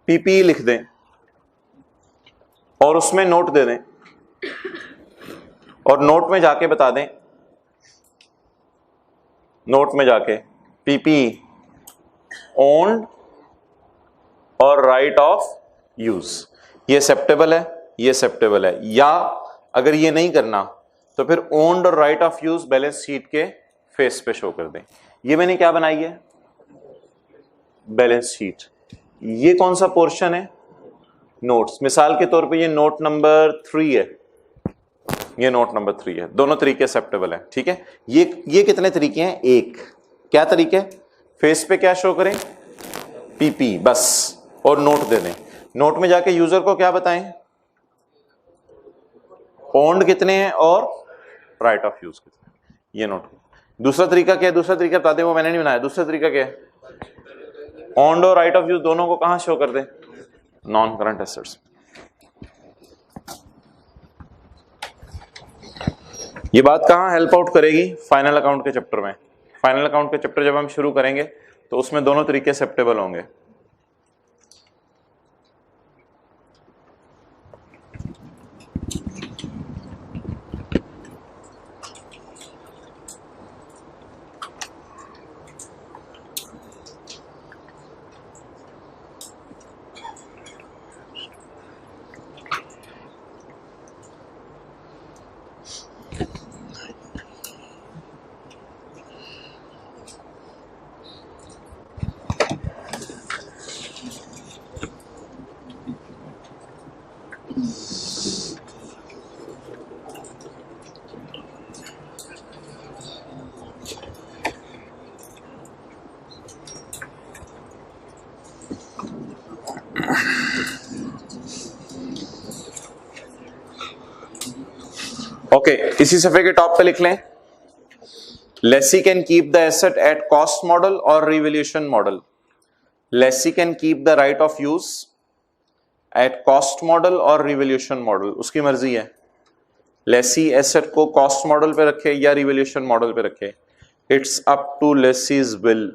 पीपी लिख दें और उसमें नोट दे दें और नोट में जाके बता दें, नोट में जाके पीपी ओन्ड और राइट ऑफ यूज, ये एक्सेप्टेबल है, ये एक्सेप्टेबल है। या अगर ये नहीं करना तो फिर ओन्ड और right of use balance sheet के फेस पे शो कर दें। ये मैंने क्या बनाई है, बैलेंस शीट। ये कौन सा पोर्शन है, नोट्स। मिसाल के तौर पे ये नोट नंबर 3 है, ये नोट नंबर 3 है। दोनों तरीके एक्सेप्टेबल है, ठीक है। ये कितने तरीके हैं, एक। क्या तरीके, फेस पे क्या शो करें, पीपी बस, और नोट दे दें। नोट में जाके यूजर को क्या बताएं, ओन्ड कितने हैं और राइट ऑफ यूज कितने, ये नोट। दूसरा तरीका क्या है, दूसरा तरीका बता दें, वो मैंने नहीं बनाया। दूसरा तरीका क्या है, ओन्ड और राइट ऑफ यूज दोनों को कहां शो कर दें, नॉन करंट एसेट्स। ये बात कहां हेल्प आउट करेगी, फाइनल अकाउंट के चैप्टर में। फाइनल अकाउंट के चैप्टर जब हम शुरू करेंगे तो उसमें दोनों तरीके एक्सेप्टेबल होंगे। ओके, इसी सफे के टॉप पे लिख लें, lessee can keep the asset at cost model और revaluation model. Lessee can keep the right of use at cost model और रिवैल्यूएशन मॉडल, उसकी मर्जी है। लेसी एसेट को कॉस्ट मॉडल पे रखे या रिवैल्यूएशन मॉडल पे रखे, it's up to lessee's will,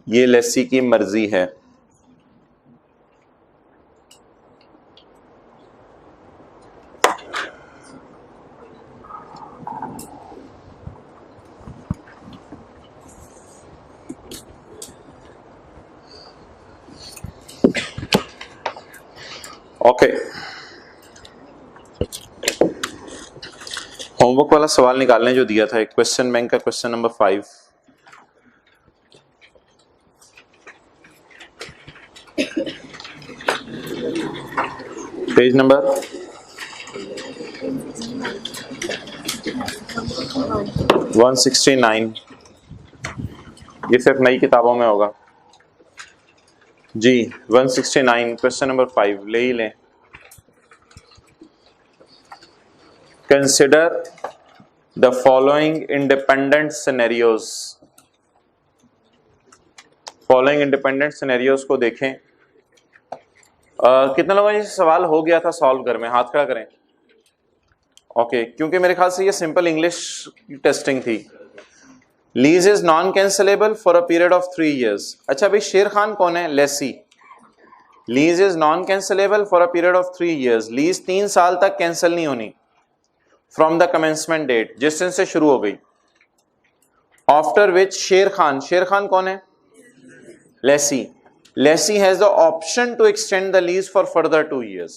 ये लेसी की मर्जी है। ओके, होमवर्क वाला सवाल निकालने जो दिया था, एक क्वेश्चन बैंक का क्वेश्चन नंबर 5। पेज नंबर 169, ये सिर्फ नई किताबों में होगा जी। 169 क्वेश्चन नंबर 5 ले ही लें। Consider the following independent scenarios. Following independent scenarios को देखें। कितने लोगों ने सवाल हो गया था सॉल्व कर में, हाथ खड़ा करें। ओके, क्योंकि मेरे ख्याल से ये सिंपल इंग्लिश टेस्टिंग थी। Lease is non cancellable for a period of 3 years। अच्छा भाई, शेर खान कौन है, lessee. Lease is non cancellable for a period of 3 years। Lease 3 साल तक कैंसिल नहीं होनी फ्रॉम द कमेंसमेंट डेट, जिस दिन से शुरू हो गई। आफ्टर विच शेर खान कौन है, lessee. Lessee has the option to extend the lease for further 2 years।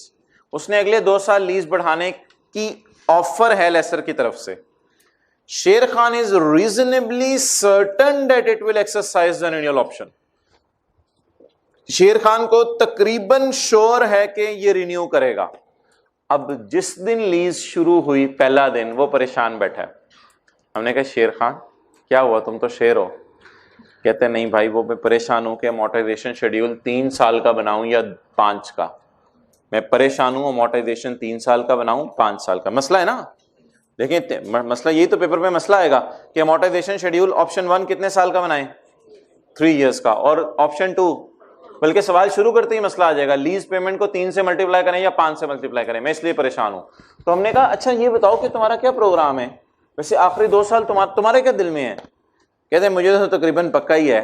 उसने अगले 2 साल लीज बढ़ाने की ऑफर है लेसर की तरफ से। शेर Khan is reasonably certain that it will exercise the renewal option. शेर खान को तकरीबन श्योर है कि ये रिन्यू करेगा। अब जिस दिन लीज शुरू हुई पहला दिन वो परेशान बैठा है। हमने कहा शेर खान क्या हुआ, तुम तो शेर हो। कहते नहीं भाई वो मैं परेशान हूं कि अमोर्टाइजेशन शेड्यूल 3 साल का बनाऊं या 5 का। मैं परेशान हूं अमोर्टाइजेशन 3 साल का बनाऊं 5 साल का। मसला है ना, देखिए मसला यही तो पेपर में मसला आएगा कि अमोर्टाइजेशन शेड्यूल ऑप्शन 1 कितने साल का बनाएं, 3 इयर्स का, और ऑप्शन 2 बल्कि सवाल शुरू करते ही मसला आ जाएगा लीज पेमेंट को 3 से मल्टीप्लाई करें या 5 से मल्टीप्लाई करें, मैं इसलिए परेशान हूं। तो हमने कहा अच्छा ये बताओ कि तुम्हारा क्या प्रोग्राम है, वैसे आखिरी 2 साल तुम्हारे क्या दिल में है। कहते हैं मुझे तो तकरीबन पक्का ही है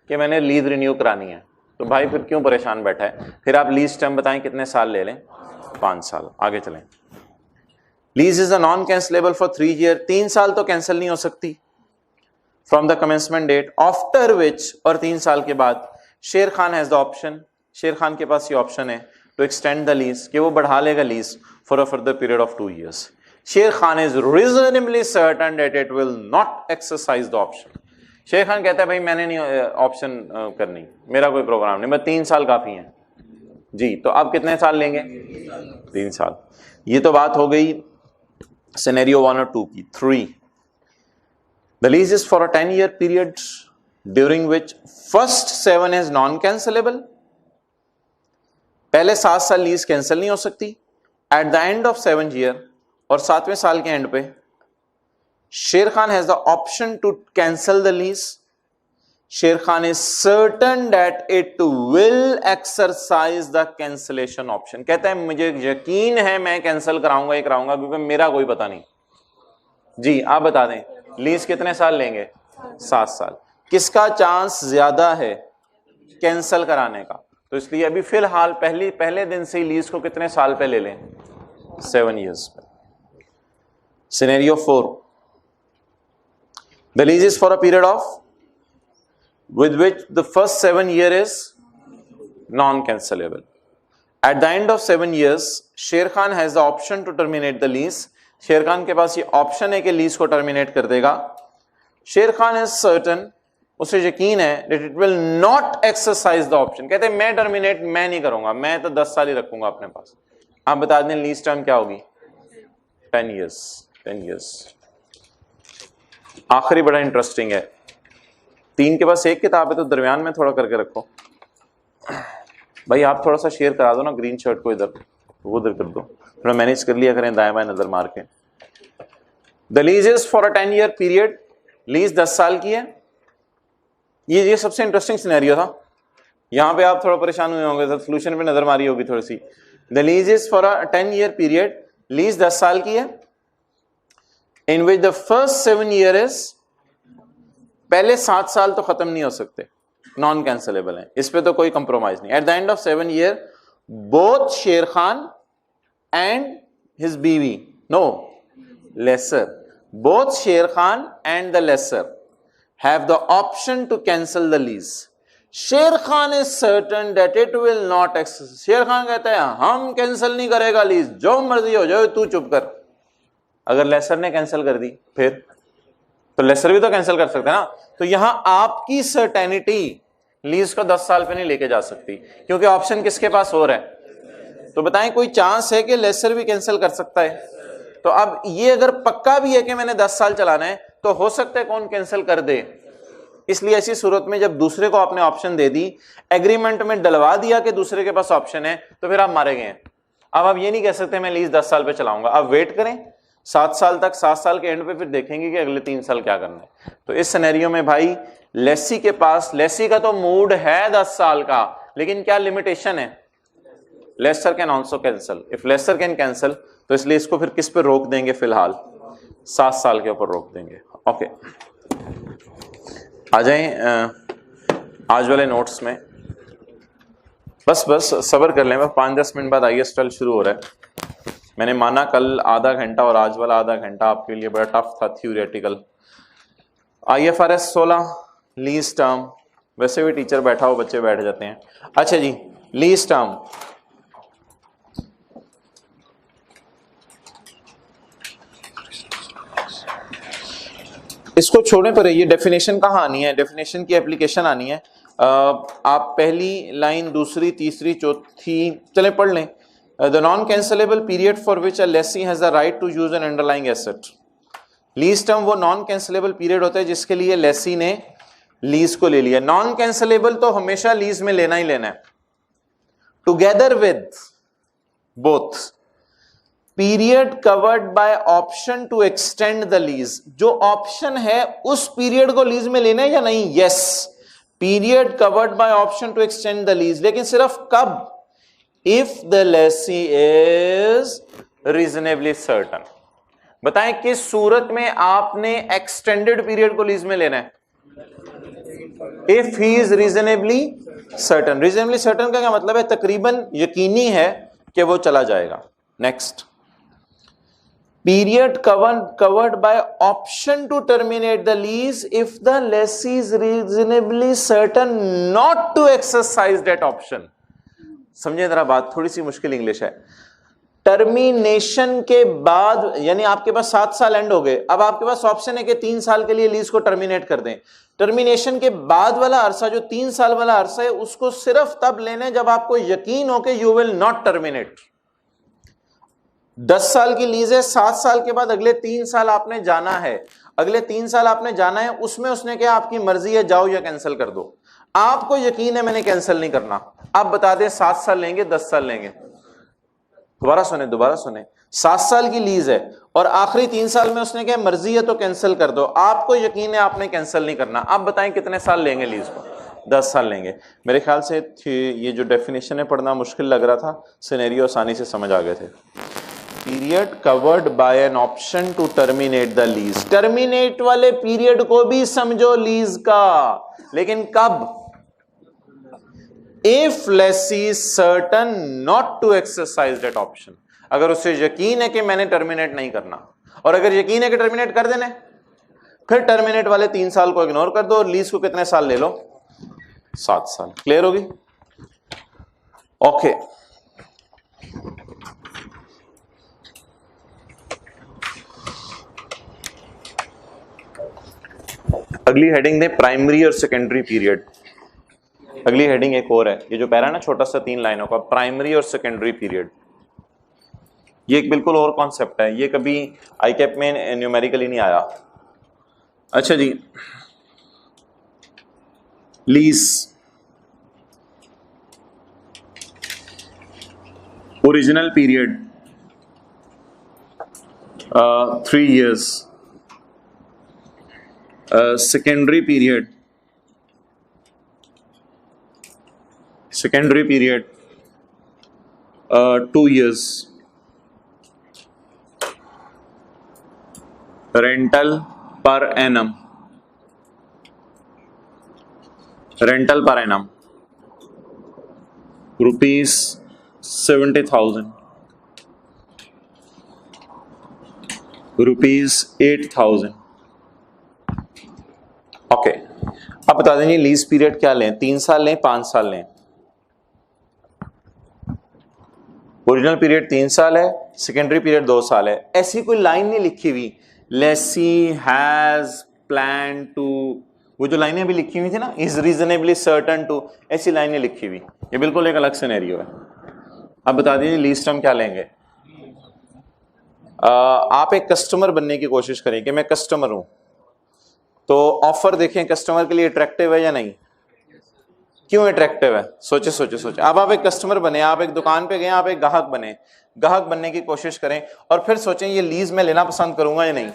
कि मैंने लीज रिन्यू करानी है। तो भाई फिर क्यों परेशान बैठा है, फिर आप लीज टर्म बताएं कितने साल ले लें, 5 साल। आगे चलें। Lease is a non cancellable for 3 year, 3 साल तो कैंसिल नहीं हो सकती from the commencement date, after which, और 3 साल के बाद शेर खान हैज द ऑप्शन, शेर खान के पास ये ऑप्शन है टू एक्सटेंड द लीज, कि वो बढ़ा लेगा lease for a further period of 2 years। शेर Khan is reasonably certain that it will not exercise the option. शेर खान कहता है भाई मैंने नहीं ऑप्शन करनी, मेरा कोई प्रोग्राम नहीं, मैं 3 साल काफी है जी। तो आप कितने साल लेंगे, 3 साल। ये तो बात हो गई सिनेरियो 1 और 2 की। 3, the lease is for a 10-year period during which first 7 is non-cancelable, पहले 7 साल लीज कैंसिल नहीं हो सकती। At the end of 7th year, और 7वें साल के एंड पे Sher Khan has the option to cancel the lease. Sher Khan is certain that it will exercise the cancellation option, कहता है मुझे यकीन है मैं कैंसिल कराऊंगा ही कराऊंगा क्योंकि मेरा कोई पता नहीं। जी आप बता दें लीज कितने साल लेंगे, 7 साल। किसका चांस ज्यादा है कैंसिल कराने का, तो इसलिए अभी फिलहाल पहले दिन से ही लीज को कितने साल पे ले लें, 7 years पे। Scenario 4, the lease is for a period of with which the first 7 year is non-cancelable. At the end of 7 years, शेर Khan has the option to terminate the lease. शेर खान के पास ये ऑप्शन है कि लीज को टर्मिनेट कर देगा। शेर खान is certain, उसे यकीन है that it will not exercise the option, कहते हैं मैं टर्मिनेट मैं नहीं करूंगा, मैं तो 10 साल ही रखूंगा अपने पास। आप बता दें लीज टर्म क्या होगी, 10 years। 10 years। आखिरी बड़ा इंटरेस्टिंग है, 3 के पास 1 किताब है तो दरमियान में थोड़ा करके रखो। भाई आप थोड़ा सा शेयर करा दो ना ग्रीन शर्ट को, इधर वो उधर कर दो, थोड़ा मैनेज कर लिया करें दाएं बाएं नजर मार के। The lease is for a 10 year period, lease 10 साल की है। ये सबसे इंटरेस्टिंग सिनेरियो था, यहां पे आप थोड़ा परेशान हुए होंगे, सोल्यूशन पे नजर मारी होगी थोड़ी सी। The lease is for a 10 year period, lease 10 साल की है, in which the first 7 year is, पहले 7 साल तो खत्म नहीं हो सकते, नॉन कैंसिलेबल है, इस पे तो कोई कंप्रोमाइज नहीं। At the end of 7 year, both Sher Khan and his बीवी, no lessor, both Sher Khan and the lessor have the option to cancel the lease. Sher Khan is certain that it will not exercise, Sher Khan कहता है हम कैंसिल नहीं करेगा लीज, जो मर्जी हो जाए तू चुप कर। अगर लेसर ने कैंसिल कर दी फिर तो लेसर भी तो कैंसिल कर सकते हैं ना। तो यहां आपकी सर्टेनिटी लीज को 10 साल पे नहीं लेके जा सकती क्योंकि ऑप्शन किसके पास और है। तो बताएं कोई चांस है कि लेसर भी कैंसिल कर सकता है। तो अब ये अगर पक्का भी है कि मैंने 10 साल चलाना है तो हो सकता है कौन कैंसिल कर दे। इसलिए ऐसी सूरत में जब दूसरे को आपने ऑप्शन दे दी, एग्रीमेंट में डलवा दिया कि दूसरे के पास ऑप्शन है, तो फिर आप मारे गए। अब आप ये नहीं कह सकते मैं लीज 10 साल पे चलाऊंगा, आप वेट करें 7 साल तक, 7 साल के एंड पे फिर देखेंगे कि अगले 3 साल क्या करना है। तो इस सिनेरियो में भाई लेसी के पास, लेसी का तो मूड है 10 साल का, लेकिन क्या लिमिटेशन है, lessor can also cancel, if lessor can cancel, तो इसलिए इसको फिर किस पे रोक देंगे, फिलहाल 7 साल के ऊपर रोक देंगे। ओके आ जाएं आज वाले नोट्स में। बस सब्र कर लें, 5-10 मिनट बाद IAS 12 शुरू हो रहा है। मैंने माना कल आधा घंटा और आज वाला आधा घंटा आपके लिए बड़ा टफ था थ्योरेटिकल। IFRS 16 लीज टर्म, वैसे भी टीचर बैठा हो बच्चे बैठ जाते हैं। अच्छा जी, लीज टर्म इसको छोड़ने पर ये डेफिनेशन कहाँ आनी है, डेफिनेशन की एप्लीकेशन आनी है। आप पहली लाइन, दूसरी, तीसरी, चौथी चले पढ़ लें। The non cancellable period for which a lessee has the right to use an underlying asset. Lease term वो नॉन कैंसलेबल पीरियड होता है जिसके लिए लेसी ने लीज को ले लिया। नॉन कैंसलेबल तो हमेशा लीज में लेना ही लेना है। Together with both period covered by option to extend the lease, जो ऑप्शन है उस पीरियड को लीज में लेना है या नहीं? Yes, period covered by option to extend the lease, लेकिन सिर्फ कब? If the lessee is reasonably certain. बताएं किस सूरत में आपने एक्सटेंडेड पीरियड को लीज में लेना है? If he is reasonably certain. Reasonably certain का क्या मतलब है? तकरीबन यकीनी है कि वो चला जाएगा। Next, period covered by option to terminate the lease if the lessee is reasonably certain not to exercise that option। समझे जरा बात, थोड़ी सी मुश्किल इंग्लिश है। टर्मिनेशन के बाद, यानी आपके पास 7 साल एंड हो गए, अब आपके पास ऑप्शन है कि 3 साल के लिए लीज को टर्मिनेट कर दें। टर्मिनेशन के बाद वाला अरसा, जो 3 साल वाला अरसा है, उसको सिर्फ तब लेने जब आपको यकीन हो कि यू विल नॉट टर्मिनेट। 10 साल की लीज है, 7 साल के बाद अगले 3 साल आपने जाना है, अगले 3 साल आपने जाना है, उसमें उसने क्या आपकी मर्जी है, जाओ या कैंसिल कर दो। आपको यकीन है मैंने कैंसिल नहीं करना, आप बता दें 7 साल लेंगे 10 साल लेंगे। दोबारा सुने 7 साल की लीज है और आखिरी 3 साल में उसने क्या मर्जी है तो कैंसिल कर दो। आपको यकीन है आपने कैंसिल नहीं करना, आप बताएं कितने साल लेंगे लीज को? 10 साल लेंगे। मेरे ख्याल से ये जो डेफिनेशन है पढ़ना मुश्किल लग रहा था, सिनेरियो आसानी से समझ आ गए थे। Period covered by an option to terminate the lease, terminate वाले पीरियड को भी समझो लीज का, लेकिन कब? If lessee certain not to exercise that option, अगर उसे यकीन है कि मैंने टर्मिनेट नहीं करना, और अगर यकीन है कि टर्मिनेट कर देने, फिर टर्मिनेट वाले 3 साल को इग्नोर कर दो और लीज को कितने साल ले लो? 7 साल। क्लियर होगी? ओके, अगली हेडिंग दे प्राइमरी और सेकेंडरी पीरियड। अगली हेडिंग एक और है, ये जो पैरा है ना छोटा सा 3 लाइनों का, प्राइमरी और सेकेंडरी पीरियड। ये एक बिल्कुल और कॉन्सेप्ट है, ये कभी आई कैप में न्यूमेरिकली नहीं आया। अच्छा जी, lease original period 3 years, secondary period 2 years, rental per annum rupees 70,000, rupees 8,000। Okay, अब बता देंगे लीज पीरियड क्या लें, 3 साल लें 5 साल लें? ओरिजिनल पीरियड 3 साल है, सेकेंडरी पीरियड 2 साल है। ऐसी कोई लाइन नहीं लिखी हुई, लेसी हैज प्लान टू, वो जो लाइनें भी लिखी हुई थी ना, इज रीजनेबली सर्टन टू, ऐसी लाइनें लिखी हुई, ये बिल्कुल एक अलग सिनेरियो है। अब बता दीजिए लीज टर्म क्या लेंगे। आप एक कस्टमर बनने की कोशिश करें कि मैं कस्टमर हूं, तो ऑफर देखें कस्टमर के लिए अट्रैक्टिव है या नहीं? क्यों अट्रैक्टिव है? सोचे। अब आप एक कस्टमर बने, आप एक दुकान पे गए, आप एक ग्राहक बने, ग्राहक बनने की कोशिश करें और फिर सोचें ये लीज में लेना पसंद करूंगा या नहीं।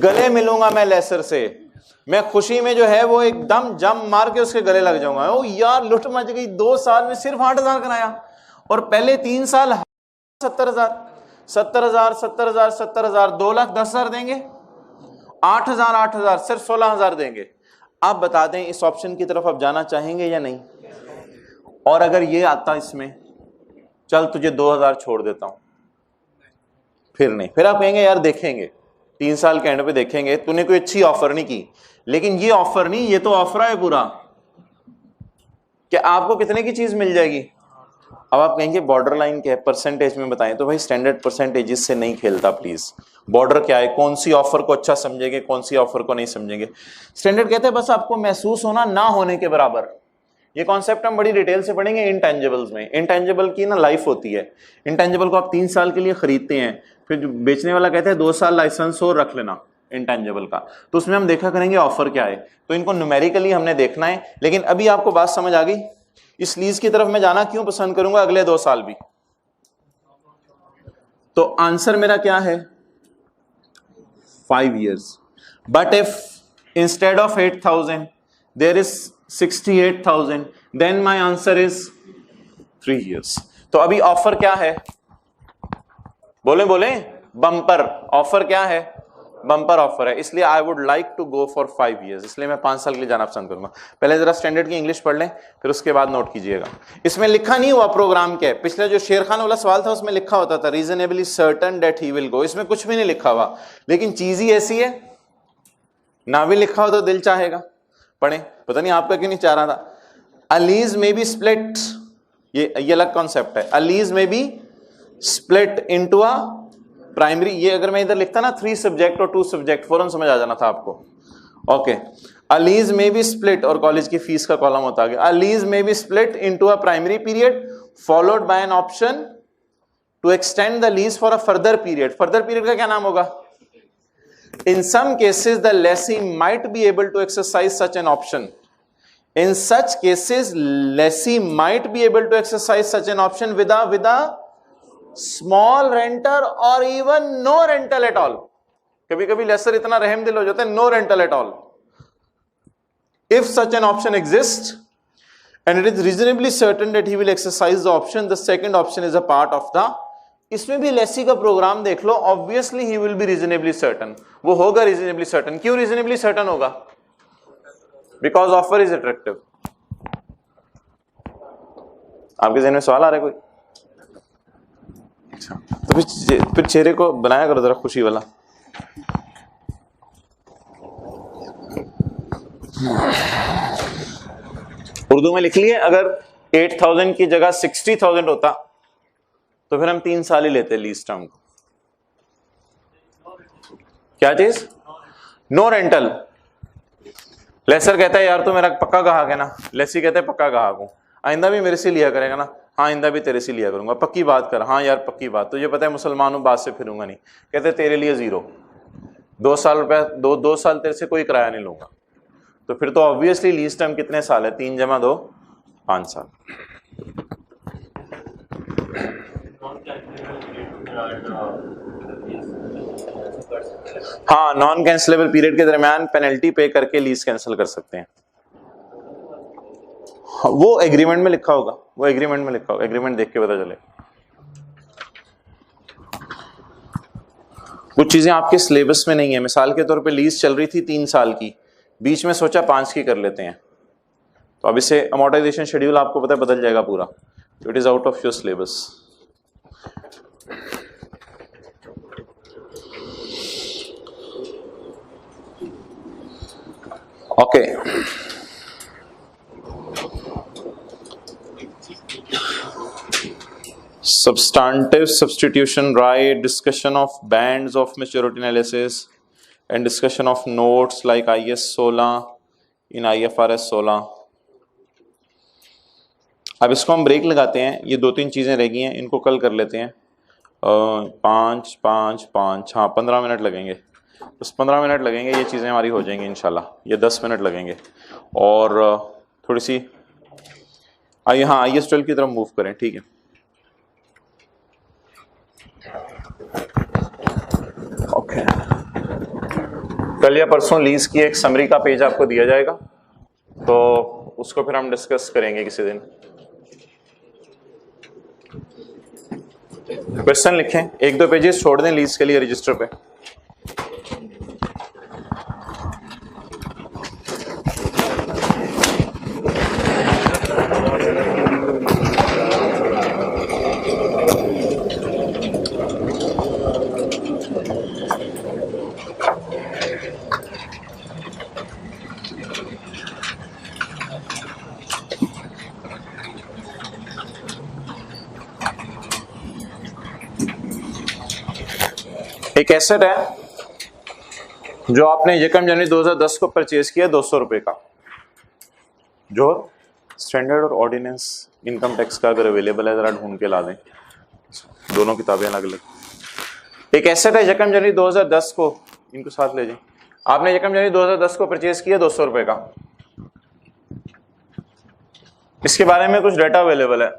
गले मिलूंगा मैं लेसर से, मैं खुशी में जो है वो एकदम जम मार के उसके गले लग जाऊंगा। ओ यार लुट मच गई, 2 साल में सिर्फ 8,000 कराया और पहले 3 साल 70,000 2,10,000 देंगे, 8,000 सिर्फ 16,000 देंगे। आप बता दें इस ऑप्शन की तरफ आप जाना चाहेंगे या नहीं? और अगर ये आता इसमें, चल तुझे 2,000 छोड़ देता हूं, फिर नहीं, फिर आप कहेंगे यार देखेंगे 3 साल के एंड पे देखेंगे, तूने कोई अच्छी ऑफर नहीं की। लेकिन ये ऑफर नहीं, ये तो ऑफर है पूरा कि आपको कितने की चीज मिल जाएगी। अब आप कहेंगे बॉर्डर लाइन क्या है, परसेंटेज में बताएं, तो भाई स्टैंडर्ड परसेंटेजेस से नहीं खेलता प्लीज। बॉर्डर क्या है, कौन सी ऑफर को अच्छा समझेंगे, कौन सी ऑफर को नहीं समझेंगे। स्टैंडर्ड कहते हैं बस आपको महसूस होना ना होने के बराबर, ये कॉन्सेप्ट हम बड़ी डिटेल से पढ़ेंगे इंटेंजिबल्स में। इंटेंजिबल की ना लाइफ होती है, इंटेंजिबल को आप 3 साल के लिए खरीदते हैं, फिर जो बेचने वाला कहता है 2 साल लाइसेंस और रख लेना इंटेंजिबल का, तो उसमें हम देखा करेंगे ऑफर क्या है, तो इनको न्यूमेरिकली हमने देखना है। लेकिन अभी आपको बात समझ आ गई, इस लीज की तरफ मैं जाना क्यों पसंद करूंगा अगले 2 साल भी? तो आंसर मेरा क्या है? 5 years. But if instead of 8,000 there is 68,000, then my answer is 3 years. तो अभी ऑफर क्या है? बोले बोले बम्पर ऑफर क्या है? बम्पर ऑफर है, इसलिए I would like to go for 5 years, इसलिए मैं 5 साल के लिए जाना पसंद करूंगा। पहले जरा स्टैंडर्ड की इंग्लिश पढ़ लें, फिर उसके बाद नोट कीजिएगा। इसमें लिखा नहीं हुआ प्रोग्राम क्या है, पिछले जो शेर खान वाला सवाल था उसमें लिखा होता था reasonably certain that he will go, इसमें कुछ भी नहीं लिखा हुआ, लेकिन चीज ही ऐसी है, ना भी लिखा हो तो दिल चाहेगा। पढ़े, पता नहीं आपका क्यों नहीं चाह रहा था। A lease may be split, ये अलग कॉन्सेप्ट है। A lease may be split into a primary, ये अगर मैं इधर लिखता ना 3 सब्जेक्ट और 2 सब्जेक्ट, फौरन समझ आ जाना था आपको। Okay, a lease may be split, और कॉलेज की फीस का कॉलम होता है, a lease may be split into a primary period followed by an option to extend the lease for a further period. Further period का क्या नाम होगा? In some cases, the lessee might be able to exercise such an option. In such cases, lessee might be able to exercise such an option with a small renter or even no rental at all. कभी कभी laser इतना रहम दिल हो जाता है, no rental at all. If such an option exists and it is reasonably certain that he will exercise the option, the second option is a part of the, इसमें भी लेसी का प्रोग्राम देख लो, obviously he will be reasonably certain, वो होगा reasonably certain. क्यों reasonably certain होगा? Because offer is attractive. आपके जहन में सवाल आ रहा है कोई? अच्छा, तो फिर चेहरे को बनाया करो जरा खुशी वाला। उर्दू में लिख लिए, अगर 8,000 की जगह 60,000 होता तो फिर हम 3 साल ही लेते लीज टर्म को। क्या चीज? No rental. लेसर कहता है यार तो मेरा पक्का ग्राहक है ना, लेसी कहता है पक्का ग्राहक हूं, आइंदा भी मेरे से लिया करेगा ना? हाँ, आइंदा भी तेरे से लिया करूंगा, पक्की बात कर। हाँ यार पक्की बात, तुझे पता है मुसलमान हूं, बात से फिरूंगा नहीं। कहते तेरे लिए 0, 2 साल रुपया, 2 साल तेरे से कोई किराया नहीं लूंगा। तो फिर तो ऑब्वियसली लीज टर्म कितने साल है? 3 + 2 5 साल। हाँ, नॉन कैंसिलेबल पीरियड के दरमियान पेनल्टी पे करके लीज कैंसिल कर सकते हैं। वो एग्रीमेंट में लिखा होगा, वो एग्रीमेंट में लिखा होगा, एग्रीमेंट देख के पता चले। कुछ चीजें आपके सिलेबस में नहीं है। मिसाल के तौर पे लीज चल रही थी 3 साल की, बीच में सोचा 5 की कर लेते हैं, तो अब इसे अमोर्टाइजेशन शेड्यूल आपको पता है बदल जाएगा पूरा, तो it is out of your syllabus. Okay, substantive substitution right, discussion of bands of maturity analysis and discussion of notes like IS 16 in IFRS 16। अब इसको हम ब्रेक लगाते हैं, ये 2-3 चीजें रह गई हैं, इनको कल कर लेते हैं। 5 5 5, हाँ 15 मिनट लगेंगे, बस 15 मिनट लगेंगे, ये चीज़ें हमारी हो जाएंगी इंशाल्लाह। ये 10 मिनट लगेंगे, और थोड़ी सी आइए, हाँ IS 12 की तरफ मूव करें, ठीक है। ओके, कल या परसों लीज की एक समरी का पेज आपको दिया जाएगा, तो उसको फिर हम डिस्कस करेंगे किसी दिन। क्वेश्चन लिखें, 1-2 पेजेस छोड़ दें लीज के लिए रजिस्टर पे। एक एसेट है जो आपने 1 जनवरी 2010 को परचेज किया 200 रुपए का, जो स्टैंडर्ड और ऑर्डिनेंस इनकम टैक्स का अगर अवेलेबल है जरा ढूंढ के ला दें, दोनों किताबें अलग अलग। एक एसेट है यकम जनवरी 2010 को, इनको साथ ले जाए, आपने यकम जनवरी 2010 को परचेज किया 200 रुपए का, इसके बारे में कुछ डाटा अवेलेबल है।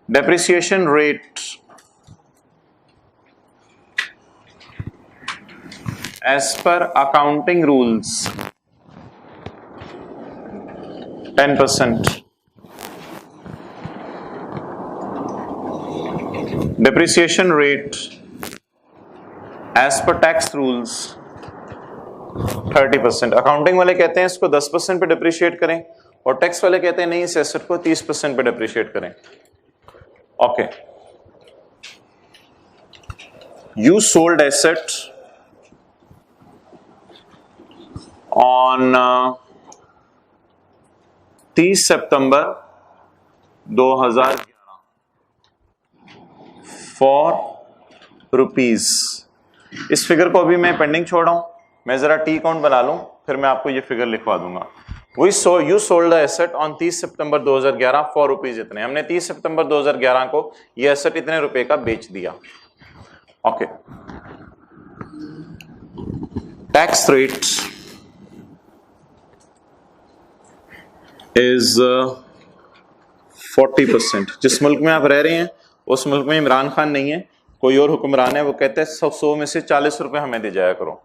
Depreciation rate as per accounting rules 10%, depreciation rate as per tax rules 30%। Accounting वाले कहते हैं इसको 10% पे डिप्रिशिएट करें और टैक्स वाले कहते हैं नहीं, इस एसेट को 30% पे डिप्रिशिएट करें। Okay, you sold asset on 30 September 2011 for rupees. इस फिगर को अभी मैं पेंडिंग छोड़ रहा हूं, मैं जरा टी काउंट बना लूं, फिर मैं आपको ये फिगर लिखवा दूंगा। You sold the asset on 30 September 2011 for rupees इतने। हमने 30 सितंबर 2011 को ये एसेट इतने रुपए का बेच दिया। Okay, tax rate is 40%। जिस मुल्क में आप रह रहे हैं उस मुल्क में इमरान खान नहीं है, कोई और हुक्मरान है, वो कहते हैं 100 में से 40 रुपए हमें दे जाया करो।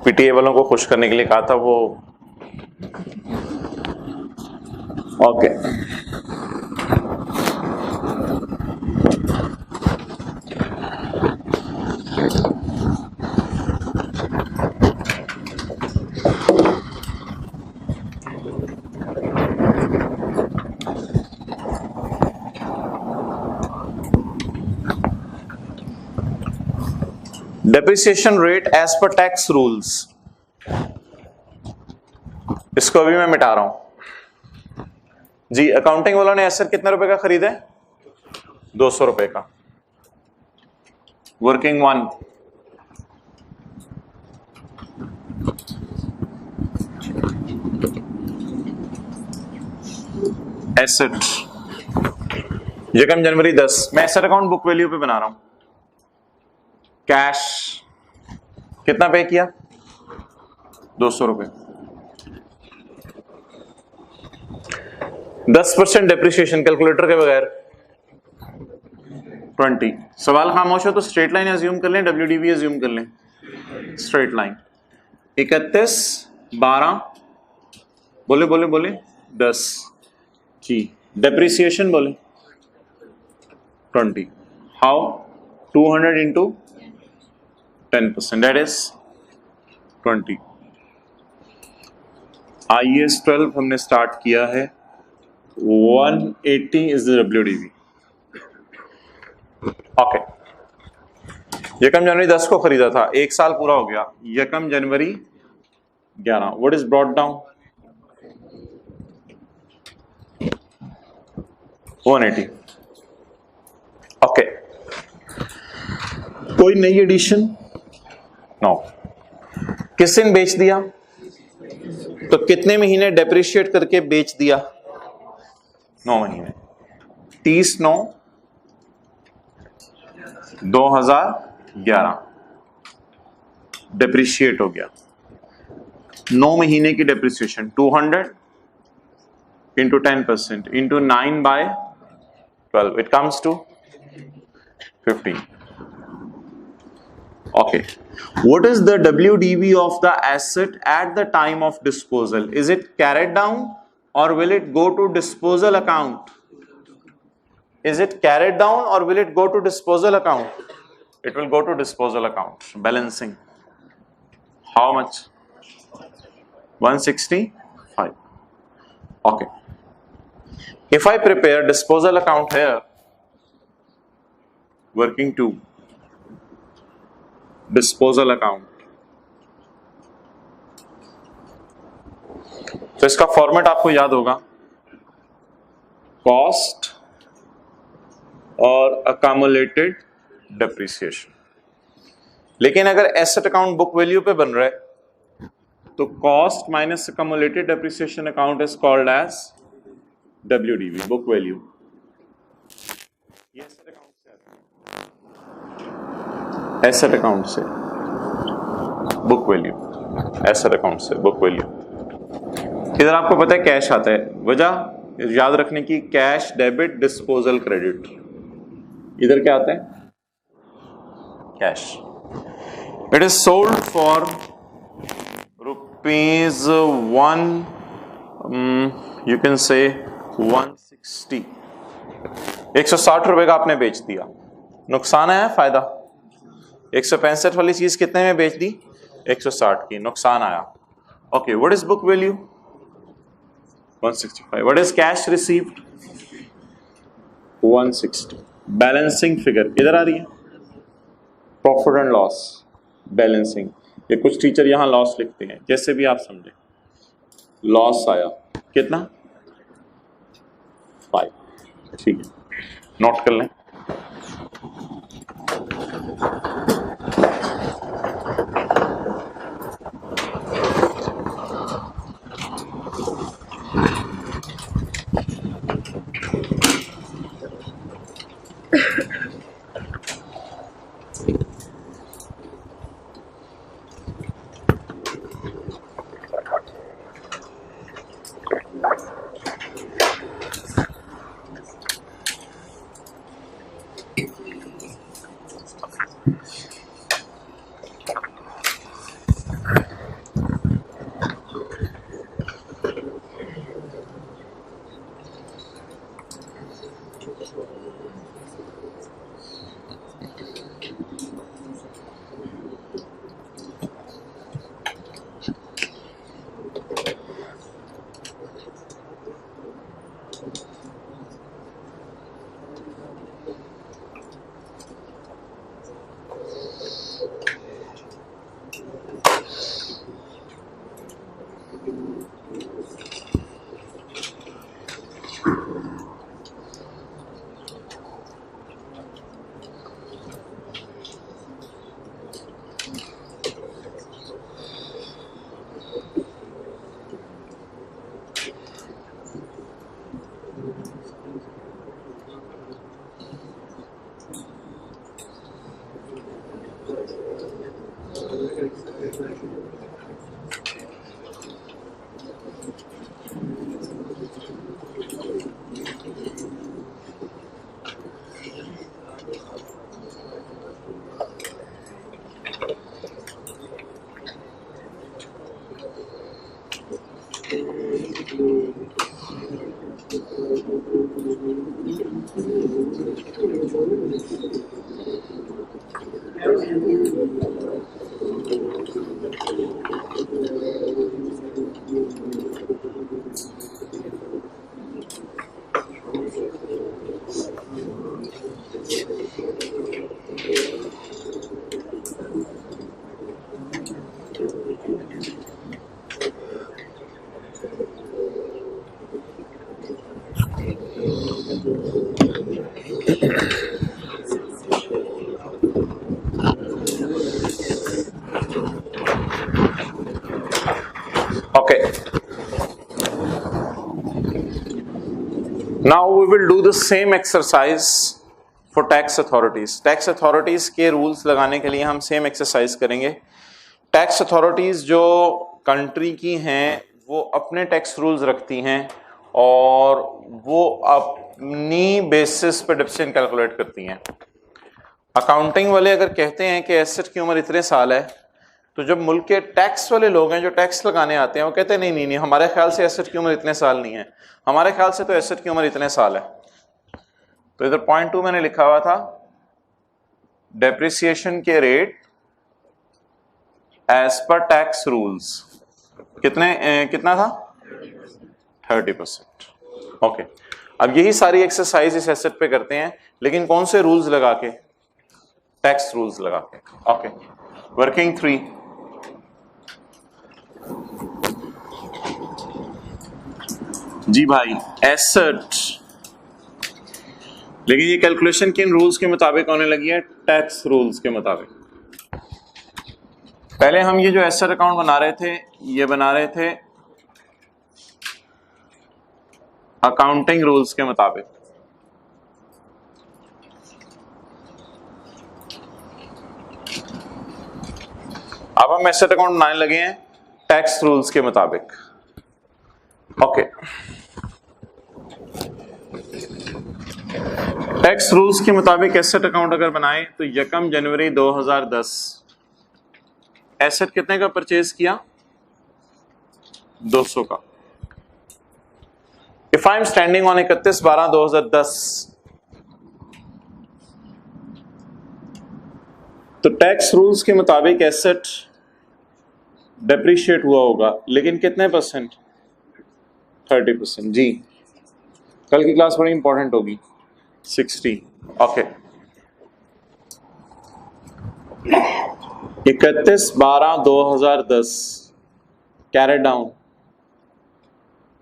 पीटीए वालों को खुश करने के लिए कहा था वो। Okay, depreciation rate as per tax rules, इसको अभी मैं मिटा रहा हूं जी। अकाउंटिंग वालों ने एसेट कितने रुपए का खरीदा है? 200 रुपए का। वर्किंग वन, एसेट यकम जनवरी 10, मैं एसेट अकाउंट बुक वैल्यू पे बना रहा हूं। कैश कितना पे किया? 200 रुपए। 10% डेप्रिसिएशन कैलकुलेटर के बगैर 20। सवाल खामोश हो तो स्ट्रेट लाइन अज्यूम कर लें, WDV अज्यूम कर लें। स्ट्रेट लाइन 31 12 बोले बोले बोले 10 जी। डेप्रिसिएशन बोले 20। How? 200 into 10%, that is 20। IAS 12 हमने स्टार्ट किया है, 180 इज द WDV। ओके, यकम जनवरी 10 को खरीदा था, एक साल पूरा हो गया, यकम जनवरी 11। What is brought down? 180। Okay, कोई नई एडिशन? नो। किस दिन बेच दिया? तो कितने महीने डेप्रिशिएट करके बेच दिया? 9 महीने। 30/9 2011 डेप्रिशिएट हो गया। 9 महीने की डेप्रिसिएशन 200 into 10% into 9/12, it comes to 15। Okay, what is the WDV of the asset at the time of disposal? Is it carried down or will it go to disposal account? Is it carried down or will it go to disposal account? It will go to disposal account. Balancing. How much? 165. Okay. If I prepare disposal account here, working 2, disposal account, तो इसका format आपको याद होगा, cost और accumulated depreciation. लेकिन अगर asset account book value पे बन रहा है तो cost minus accumulated depreciation account is called as WDV, book value. ये एसेट अकाउंट से आता है, एसेट अकाउंट से बुक वैल्यू, एसेट अकाउंट से बुक वैल्यू। इधर आपको पता है कैश आता है, वजह याद रखने की, कैश डेबिट डिस्पोजल क्रेडिट। इधर क्या आता है? Cash. It is sold for ₹1, you can say 160, 160 रुपए का आपने बेच दिया, नुकसान आया फायदा? 165 वाली चीज कितने में बेच दी? 160 की, नुकसान आया। Okay, what is book value? 165। What is cash received? 160। Balancing figure इधर आ रही है, प्रॉफिट एंड लॉस बैलेंसिंग। ये कुछ टीचर यहां लॉस लिखते हैं, जैसे भी आप समझे। लॉस आया कितना? 5। ठीक है, नोट कर लें। Now we will do the same exercise for tax authorities. Tax authorities के rules लगाने के लिए हम same exercise करेंगे. Tax authorities जो country की हैं वो अपने tax rules रखती हैं और वो अपनी basis पे depreciation calculate करती हैं. अकाउंटिंग वाले अगर कहते हैं कि एसेट की उम्र इतने साल है, तो जब मुल्क के टैक्स वाले लोग हैं जो टैक्स लगाने आते हैं वो कहते हैं नहीं नहीं, हमारे ख्याल से एसेट की उम्र इतने साल नहीं है, हमारे ख्याल से तो एसेट की उम्र इतने साल है। तो इधर पॉइंट 2 मैंने लिखा हुआ था, डेप्रिसिएशन के rate as per tax rules कितना था? 30%। ओके, अब यही सारी एक्सरसाइज इस एसेट पे करते हैं, लेकिन कौन से रूल्स लगा के? टैक्स रूल्स लगा के। ओके, वर्किंग 3, जी भाई एसेट, लेकिन ये कैलकुलेशन किन रूल्स के मुताबिक होने लगी है? टैक्स रूल्स के मुताबिक। पहले हम ये जो एसेट अकाउंट बना रहे थे, ये बना रहे थे अकाउंटिंग रूल्स के मुताबिक। अब हम एसेट अकाउंट बनाने लगे हैं टैक्स रूल्स के मुताबिक। ओके, टैक्स रूल्स के मुताबिक एसेट अकाउंट अगर बनाए तो 1 जनवरी 2010 एसेट कितने का परचेज किया? 200 का। If I am standing on 31/12/2010 तो टैक्स रूल्स के मुताबिक एसेट डेप्रिशिएट हुआ होगा, लेकिन कितने परसेंट? 30%। जी, कल की क्लास बड़ी इंपॉर्टेंट होगी। 60। Okay, 31/12/2010 carry down.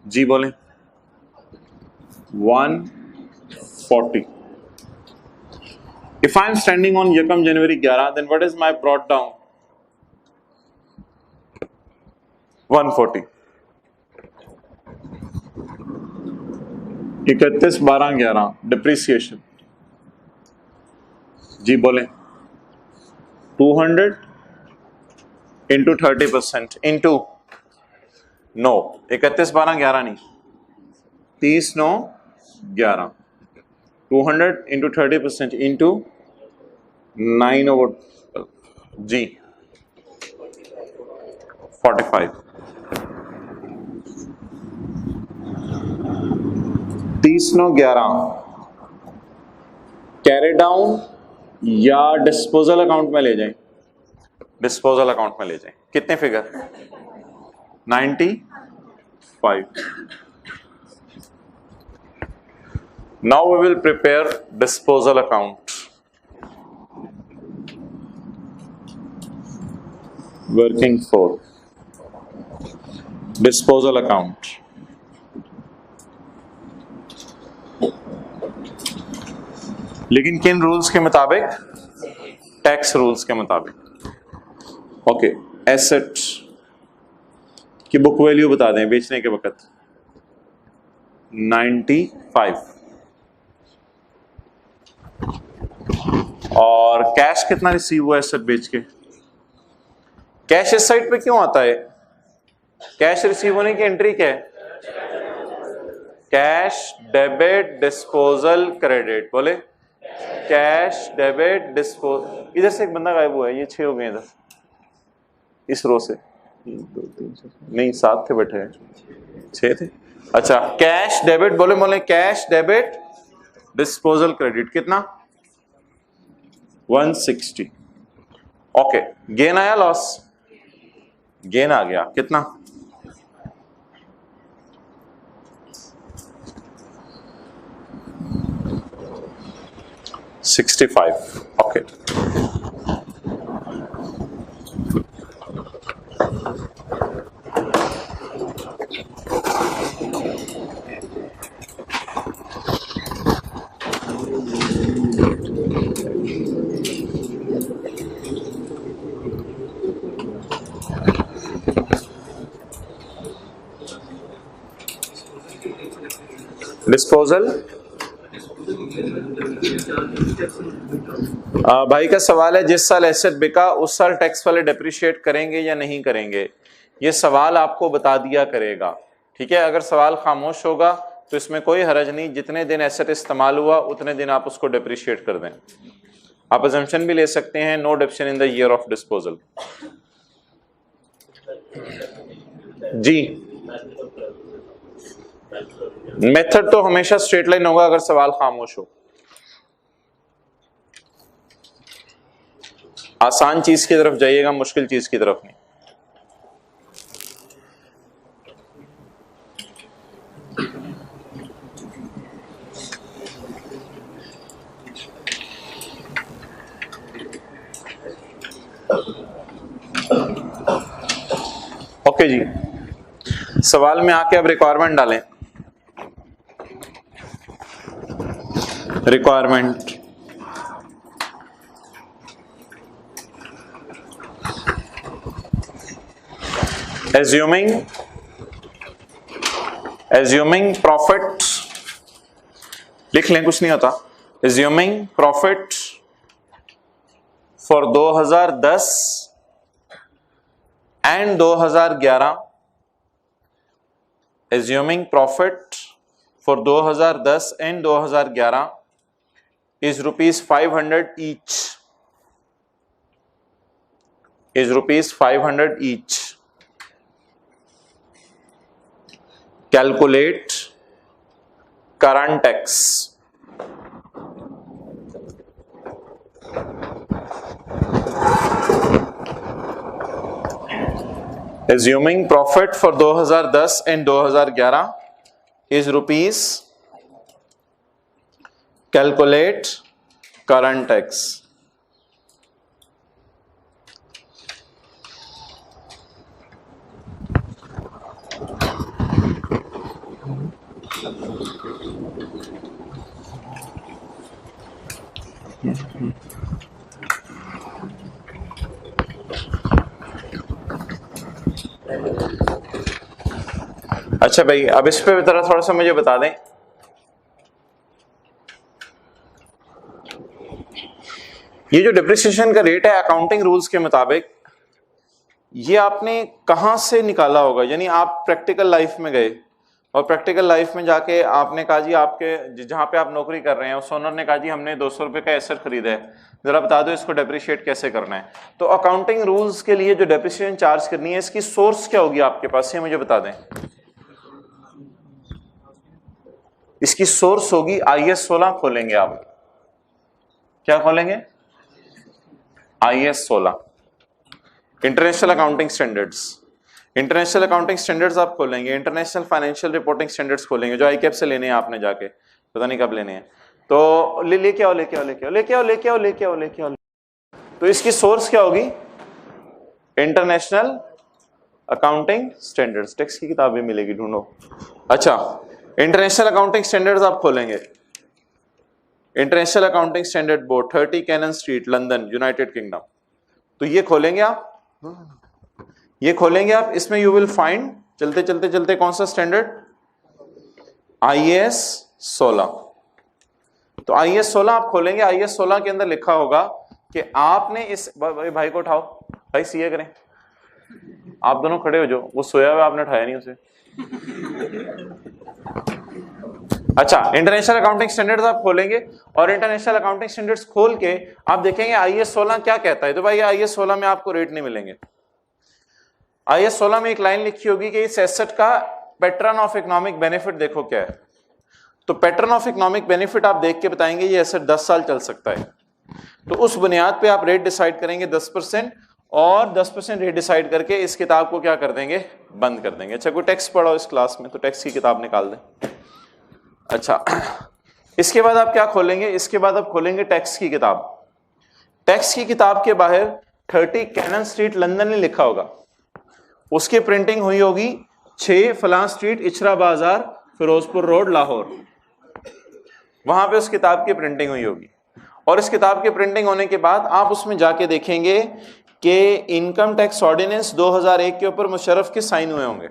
जी बोले। 140। If I am standing on 1 January 11, then what is my brought down? 140। 31/12/11 depreciation. जी बोले। 200 इंटू 30% इंटू, नो 31/12/11 नहीं, 30/9/11। 200 इंटू 30% इंटू 9/12 जी 45। 30/9/11 कैरी डाउन या डिस्पोजल अकाउंट में ले जाएं? डिस्पोजल अकाउंट में ले जाएं। कितने figure? 95। Now we will prepare disposal account. Working for disposal account. लेकिन किन रूल्स के मुताबिक? टैक्स रूल्स के मुताबिक। ओके, एसेट की बुक वैल्यू बता दें बेचने के वक्त। 95। और कैश कितना रिसीव हुआ एसेट बेच के? कैश इस साइड पे क्यों आता है? कैश रिसीव होने की एंट्री क्या है? Cash debit disposal credit. बोले कैश डेबिट डिस्पोजल। इधर से एक बंदा गायब हुआ है, ये 6 हो गए इधर इस रो से। 1 2 3 नहीं 7 थे, बैठे हैं 6 थे। अच्छा, कैश डेबिट बोले बोले कैश डेबिट डिस्पोजल क्रेडिट कितना? 160। ओके, गेन आया लॉस? गेन आ गया। कितना? 65। Okay, disposal. भाई का सवाल है, जिस साल एसेट बिका उस साल टैक्स वाले डेप्रिशिएट करेंगे या नहीं करेंगे? ये सवाल आपको बता दिया करेगा, ठीक है। अगर सवाल खामोश होगा तो इसमें कोई हरज नहीं, जितने दिन एसेट इस्तेमाल हुआ उतने दिन आप उसको डेप्रिशिएट कर दें। आप अजम्पशन भी ले सकते हैं, no deduction in the year of disposal. जी, मेथड तो हमेशा स्ट्रेट लाइन होगा अगर सवाल खामोश हो। आसान चीज की तरफ जाइएगा, मुश्किल चीज की तरफ नहीं। ओके जी, सवाल में आके अब रिक्वायरमेंट डालें। रिक्वायरमेंट एज्यूमिंग प्रॉफिट, लिख लें कुछ नहीं होता, assuming profit for 2010 and 2011, assuming profit for 2010 and 2011 is rupees 500 each, is rupees 500 each. Calculate current tax. Assuming profit for 2010 and 2011 is rupees, calculate current tax. अच्छा भाई, अब इस पे थोड़ा सा मुझे बता दें, ये जो डिप्रिसिएशन का रेट है अकाउंटिंग रूल्स के मुताबिक, ये आपने कहां से निकाला होगा? यानी आप प्रैक्टिकल लाइफ में गए और प्रैक्टिकल लाइफ में जाके आपने कहा जी, आपके जहां पे आप नौकरी कर रहे हैं उस ओनर ने कहा जी हमने 200 रुपए का एसेट खरीदा है, जरा बता दो इसको डेप्रिशिएट कैसे करना है। तो अकाउंटिंग रूल्स के लिए जो डेप्रिसिएशन चार्ज करनी है, इसकी सोर्स क्या होगी आपके पास, ये मुझे बता दें। इसकी सोर्स होगी IAS 16 खोलेंगे आप। क्या खोलेंगे? IAS 16, international accounting standards. International accounting standards आप खोलेंगे, इंटरनेशनल फाइनेंशियल रिपोर्टिंग स्टैंडर्ड्स खोलेंगे, जो ICAP से लेने हैं आपने जाके, पता नहीं कब लेने हैं, तो लेके आओ। तो इसकी सोर्स क्या होगी? International accounting standards. टेक्स्ट की किताब भी मिलेगी, ढूंढो। अच्छा, इंटरनेशनल अकाउंटिंग स्टैंडर्ड्स आप खोलेंगे, international accounting standard board 30 Cannon street, London, United Kingdom. तो ये खोलेंगे आप, इसमें यू विल फाइंड, चलते कौन सा स्टैंडर्ड? IAS 16। तो IAS 16 आप खोलेंगे, IAS 16 के अंदर लिखा होगा कि आपने इस भाई को उठाओ, भाई सीए करें, आप दोनों खड़े हो, जो वो सोया हुआ आपने उठाया नहीं उसे। अच्छा, इंटरनेशनल अकाउंटिंग स्टैंडर्ड्स आप खोलेंगे और इंटरनेशनल अकाउंटिंग स्टैंडर्ड्स खोल के आप देखेंगे IAS 16 क्या कहता है। तो भाई IAS 16 में आपको रेट नहीं मिलेंगे। IAS 16 में एक लाइन लिखी होगी कि इस एसेट का पैटर्न ऑफ इकोनॉमिक बेनिफिट देखो क्या है। तो पैटर्न ऑफ इकोनॉमिक बेनिफिट आप देख के बताएंगे ये एसेट 10 साल चल सकता है। तो उस बुनियाद पे आप रेट डिसाइड करेंगे 10%, और 10% रेट डिसाइड करके इस किताब को क्या कर देंगे? बंद कर देंगे। अच्छा, कोई टेक्स्ट पढ़ाओ इस क्लास में, तो टेक्स्ट की किताब निकाल दें। अच्छा, इसके बाद आप क्या खोलेंगे? इसके बाद आप खोलेंगे टैक्स की किताब। टैक्स की किताब के बाहर 30 कैनन स्ट्रीट लंदन में लिखा होगा, उसकी प्रिंटिंग हुई होगी 6 फलां स्ट्रीट, इचरा बाजार, फिरोजपुर रोड, लाहौर। वहां पे उस किताब की प्रिंटिंग हुई होगी, और इस किताब की प्रिंटिंग होने के बाद आप उसमें जाके देखेंगे कि इनकम टैक्स ऑर्डिनेंस 2001 के ऊपर मुशर्रफ के साइन हुए होंगे,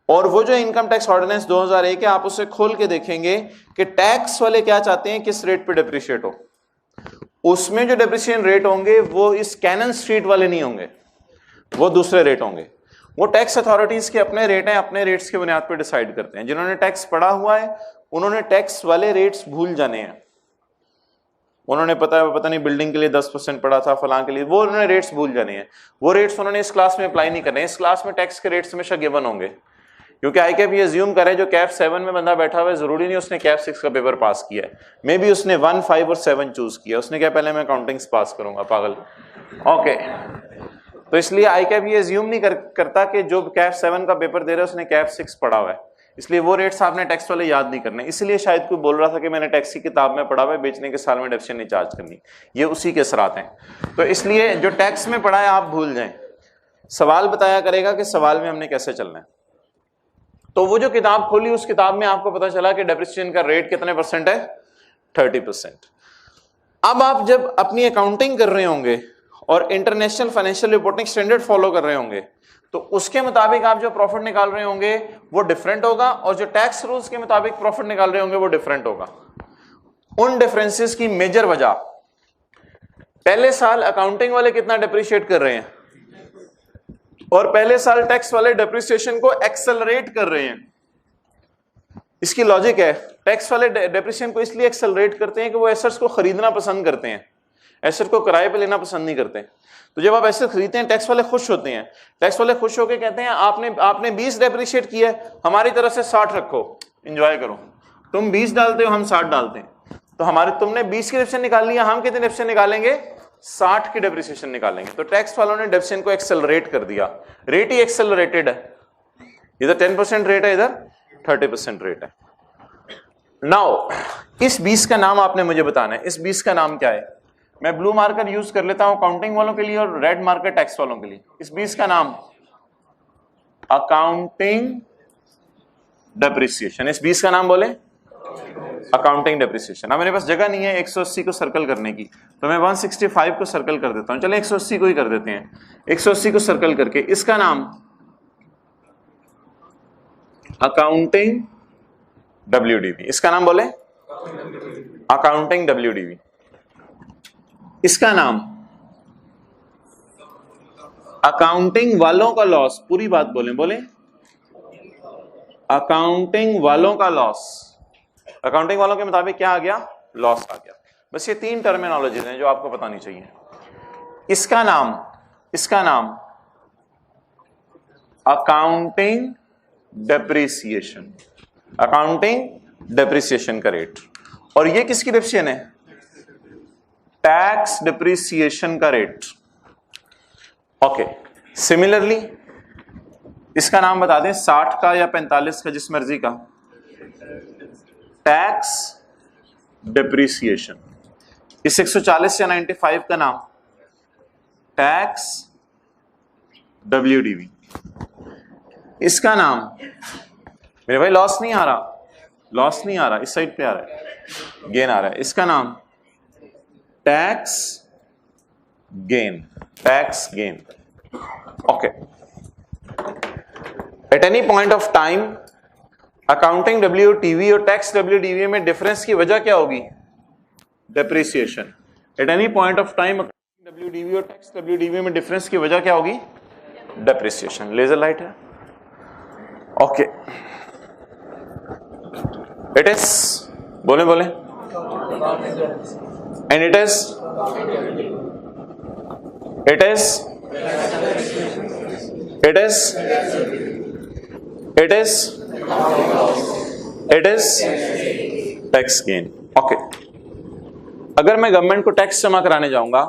और वो जो इनकम टैक्स ऑर्डिनेंस 2001 है आप उसे खोल के देखेंगे कि टैक्स वाले क्या चाहते हैं, किस रेट पे डिप्रिशिएट हो। उसमें जो डिप्रिशिएशन रेट होंगे वो इस कैनन स्ट्रीट वाले नहीं होंगे, वो दूसरे रेट होंगे। वो टैक्स अथॉरिटीज के अपने रेट हैं, अपने रेट्स के बुनियाद पर डिसाइड करते हैं। जिन्होंने टैक्स पढ़ा हुआ है उन्होंने टैक्स वाले रेट्स भूल जाने हैं। उन्होंने पता नहीं बिल्डिंग के लिए 10% पड़ा था, फलां के लिए, वो उन्होंने रेट्स भूल जाने हैं। वो रेट्स उन्होंने इस क्लास में अप्लाई नहीं करने। इस क्लास में टैक्स के रेट्स हमेशा गिवन होंगे, क्योंकि ICAP ये अज्यूम करे जो कैप 7 में बंदा बैठा हुआ है, जरूरी नहीं उसने कैप 6 का पेपर पास किया है। मे बी उसने 1, 5 और 7 चूज किया। उसने क्या पहले मैं अकाउंटिंग्स पास करूंगा, पागल। ओके, तो इसलिए ICAP ये अज्यूम नहीं करता कि जो कैप 7 का पेपर दे रहा है उसने कैप 6 पढ़ा हुआ है, इसलिए वो रेट्स आपने टैक्स वाले याद नहीं करने। इसलिए शायद कोई बोल रहा था कि मैंने टैक्स की किताब में पढ़ा हुआ है, बेचने के साल में डेप्रिसिएशन नहीं चार्ज करनी, ये उसी के असरात हैं। तो इसलिए जो टैक्स में पढ़ा है आप भूल जाएं। सवाल बताया करेगा कि सवाल में हमने कैसे चलना है। तो वो जो किताब खोली, उस किताब में आपको पता चला कि डेप्रिसिएशन का रेट कितने % है? 30%। अब आप जब अपनी अकाउंटिंग कर रहे होंगे और international financial reporting standard follow कर रहे होंगे, तो उसके मुताबिक आप जो प्रॉफिट निकाल रहे होंगे वो डिफरेंट होगा, और जो टैक्स रूल्स के मुताबिक प्रॉफिट निकाल रहे होंगे वो डिफरेंट होगा। उन डिफरेंसेस की मेजर वजह, पहले साल अकाउंटिंग वाले कितना डिप्रिशिएट कर रहे हैं, और पहले साल टैक्स वाले डिप्रिसिएशन को एक्सेलरेट कर रहे हैं। इसकी लॉजिक है, टैक्स वाले डिप्रिसिएशन को इसलिए एक्सेलरेट करते हैं कि वो एसेट्स को खरीदना पसंद करते हैं, एसेट को किराए पे लेना पसंद नहीं करते। तो जब आप एसेट खरीदते हैं टैक्स वाले खुश होते हैं, टैक्स वाले खुश होकर कहते हैं आपने 20 डेप्रिशिएट किया है, हमारी तरफ से 60 रखो, एंजॉय करो। तुम 20 डालते हो, हम 60 डालते हैं, तो तुमने 20 की डेप्रिसिएशन निकाल लिया, हम कितने डेप्रिसिएशन निकालेंगे, 60 की डेप्रिसिएशन निकालेंगे। तो टैक्स वालों ने डेप्रिसिएशन को एक्सेलरेट कर दिया, रेट ही एक्सेलरेटेड है, इधर 10% रेट है, इधर 30% रेट है। नाउ इस 20 का नाम आपने मुझे बताना है, इस 20 का नाम क्या है। मैं ब्लू मार्कर यूज कर लेता हूं अकाउंटिंग वालों के लिए और रेड मार्कर टैक्स वालों के लिए। इस 20 का नाम अकाउंटिंग डेप्रिसिएशन, इस 20 का नाम बोले अकाउंटिंग डेप्रिसिएशन। अब मेरे पास जगह नहीं है 180 को सर्कल करने की, तो मैं 165 को सर्कल कर देता हूं। चले 180 को ही कर देते हैं, 180 को सर्कल करके इसका नाम अकाउंटिंग WDV, इसका नाम बोले अकाउंटिंग WDV। इसका नाम अकाउंटिंग वालों का लॉस, पूरी बात बोले अकाउंटिंग वालों का लॉस। अकाउंटिंग वालों के मुताबिक क्या आ गया, लॉस आ गया। बस ये 3 टर्मिनोलॉजीज हैं जो आपको बतानी चाहिए। इसका नाम अकाउंटिंग डेप्रिसिएशन, अकाउंटिंग डेप्रिसिएशन का रेट, और ये किसकी डेप्रिसिएशन है, टैक्स डेप्रिसिएशन का रेट। ओके, सिमिलरली इसका नाम बता दें 60 का या 45 का, जिस मर्जी का, टैक्स डेप्रिसिएशन। इस 140 या 95 का नाम टैक्स WDV। इसका नाम, मेरे भाई लॉस नहीं आ रहा, इस साइड पे आ रहा है, गेन आ रहा है। इसका नाम tax gain, tax gain. Okay, at any point of time accounting WDV और टैक्स WDV में डिफरेंस की वजह क्या होगी, depreciation. At any point of time accounting WDV और टैक्स WDV में डिफरेंस की वजह क्या होगी, डेप्रिसिएशन। लेजर लाइट है। ओके, इट इज बोले and it is tax gain. Okay, अगर मैं गवर्नमेंट को टैक्स जमा कराने जाऊंगा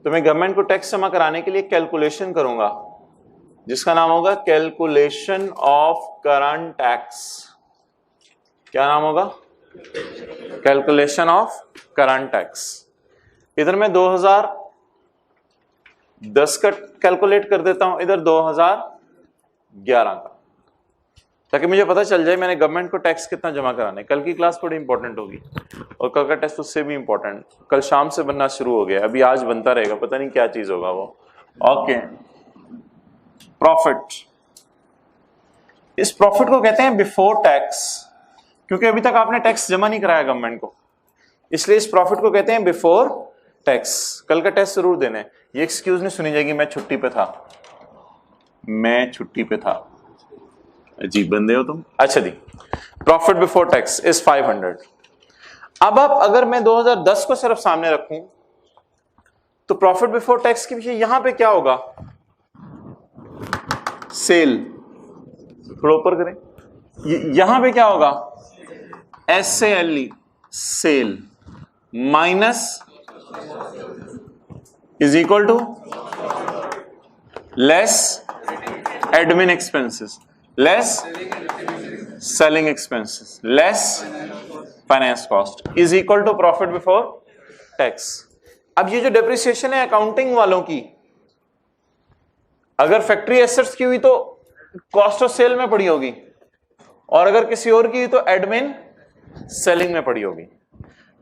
तो मैं गवर्नमेंट को टैक्स जमा कराने के लिए कैलकुलेशन करूंगा जिसका नाम होगा कैलकुलेशन ऑफ करंट टैक्स। क्या नाम होगा, कैलकुलेशन ऑफ करंट टैक्स। इधर मैं 2010 का कैलकुलेट कर देता हूं, इधर 2011 का, ताकि मुझे पता चल जाए मैंने गवर्नमेंट को टैक्स कितना जमा कराना है। कल की क्लास थोड़ी इंपॉर्टेंट होगी और कल का टेस्ट उससे भी इंपॉर्टेंट, कल शाम से बनना शुरू हो गया, अभी आज बनता रहेगा, पता नहीं क्या चीज होगा वो। ओके, प्रॉफिट, इस प्रॉफिट को कहते हैं बिफोर टैक्स, क्योंकि अभी तक आपने टैक्स जमा नहीं कराया गवर्नमेंट को, इसलिए इस प्रॉफिट को कहते हैं बिफोर टैक्स। कल का टेस्ट जरूर देना है, ये एक्सक्यूज नहीं सुनी जाएगी मैं छुट्टी पे था, अजीब बंदे हो तुम। अच्छा जी, प्रॉफिट बिफोर टैक्स इज 500। अब अगर मैं 2010 को सिर्फ सामने रखूं तो प्रॉफिट बिफोर टैक्स के पीछे यहां पे क्या होगा, सेल, थोड़ा ऊपर करें, यहां पे क्या होगा, SALE, sale, minus is equal to less admin expenses, less selling expenses, less finance cost is equal to profit before tax. अब ये जो डेप्रिसिएशन है अकाउंटिंग वालों की, अगर फैक्ट्री एसेट्स की हुई तो कॉस्ट ऑफ सेल में पड़ी होगी, और अगर किसी और की हुई तो एडमिन सेलिंग में पड़ी होगी।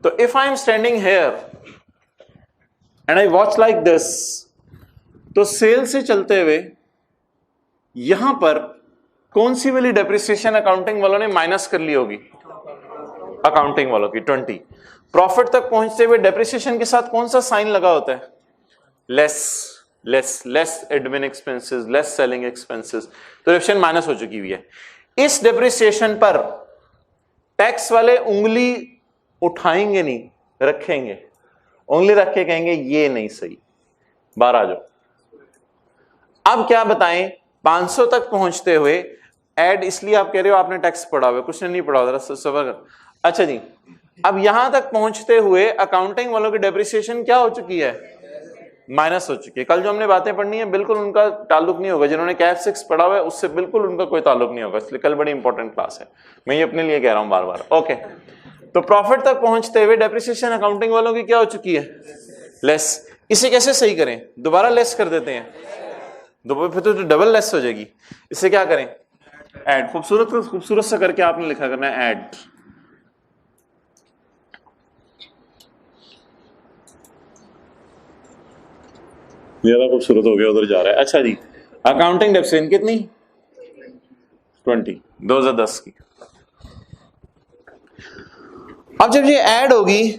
तो if I am standing here and I watch like this, तो सेल से चलते हुए यहां पर कौन सी वाली डेप्रिसिएशन अकाउंटिंग वालों ने माइनस कर ली होगी? अकाउंटिंग वालों की 20। प्रॉफिट तक पहुंचते हुए डेप्रिसिएशन के साथ कौन सा साइन लगा होता है? Less admin expenses, less selling expenses, तो डेप्रिसिएशन माइनस हो चुकी हुई है। इस डेप्रिसिएशन पर टैक्स वाले उंगली उठाएंगे नहीं, रखेंगे, उंगली रख के कहेंगे ये नहीं सही, बाहर आ जाओ। अब क्या बताएं, 500 तक पहुंचते हुए ऐड, इसलिए आप कह रहे हो आपने टैक्स पढ़ा हुआ, कुछ ने नहीं पढ़ा हुआ, सबर कर। अच्छा जी, अब यहां तक पहुंचते हुए अकाउंटिंग वालों की डेप्रिसिएशन क्या हो चुकी है? माइनस हो चुकी है। कल जो हमने बातें पढ़नी है बिल्कुल उनका ताल्लुक नहीं होगा, जिन्होंने कैफ 6 पढ़ा हुआ है उससे बिल्कुल उनका कोई ताल्लुक नहीं होगा, इसलिए कल बड़ी इंपॉर्टेंट क्लास है, मैं ये अपने लिए कह रहा हूं बार बार। ओके, तो प्रॉफिट तक पहुंचते हुए डेप्रिसिएशन अकाउंटिंग वालों की क्या हो चुकी है? लेस। इसे कैसे सही करें? दोबारा लेस कर देते हैं, दोबारा फिर तो डबल लेस हो जाएगी। इसे क्या करें? ऐड। खूबसूरत सा करके आपने लिखा करना है ऐड। ज्यादा खूबसूरत हो गया, उधर जा रहा है। अच्छा जी, अकाउंटिंग डेप्रिसिएशन कितनी? 20, 2010 की। अब जब ये ऐड होगी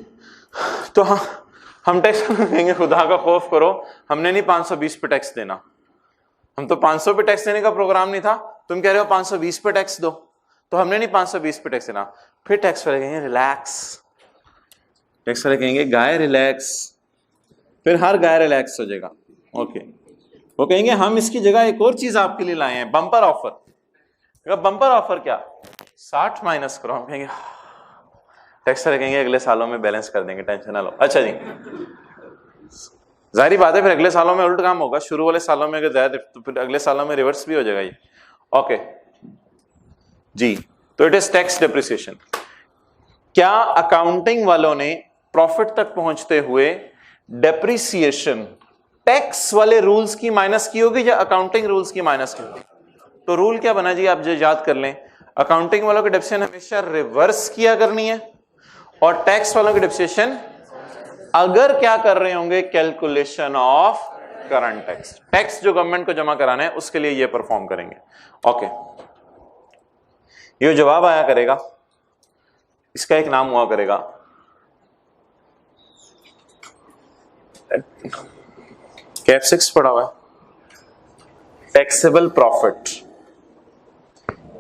तो हम टैक्स कहेंगे खुदा का खौफ करो, हमने नहीं 520 पे टैक्स देना, हम तो 500 पे टैक्स देने का प्रोग्राम नहीं था, तुम कह रहे हो 520 पे टैक्स दो, तो हमने नहीं 520 पे टैक्स देना। फिर टैक्स वाले कहेंगे रिलैक्स, टैक्स वाले कहेंगे गाय रिलैक्स, फिर हर गाय रिलैक्स हो जाएगा। ओके, वो कहेंगे हम इसकी जगह एक और चीज आपके लिए लाए हैं, बम्पर ऑफर। बम्पर ऑफर क्या? 60 माइनस करो। हम कहेंगे, टैक्स वाले कहेंगे अगले सालों में बैलेंस कर देंगे, टेंशन ना लो। अच्छा जी, जाहिर बात है फिर अगले सालों में उल्ट काम होगा, शुरू वाले सालों में अगर ज्यादा तो फिर अगले सालों में रिवर्स भी हो जाएगा ये। ओके जी, तो इट इज टैक्स डेप्रिसिएशन। क्या अकाउंटिंग वालों ने प्रॉफिट तक पहुंचते हुए डेप्रिसिएशन टैक्स वाले रूल्स की माइनस की होगी या अकाउंटिंग रूल्स की माइनस की होगी? तो रूल क्या बना जी, आप जो याद कर लें, अकाउंटिंग वालों की डेप्रिसिएशन हमेशा रिवर्स किया करनी है, और टैक्स वालों की डेप्रिसिएशन अगर क्या कर रहे होंगे, calculation of current tax, tax जो गवर्नमेंट को जमा कराना है उसके लिए ये परफॉर्म करेंगे। ओके, ये जवाब आया करेगा, इसका एक नाम हुआ करेगा कैफ 6 पढ़ा हुआ है, टैक्सेबल प्रॉफिट,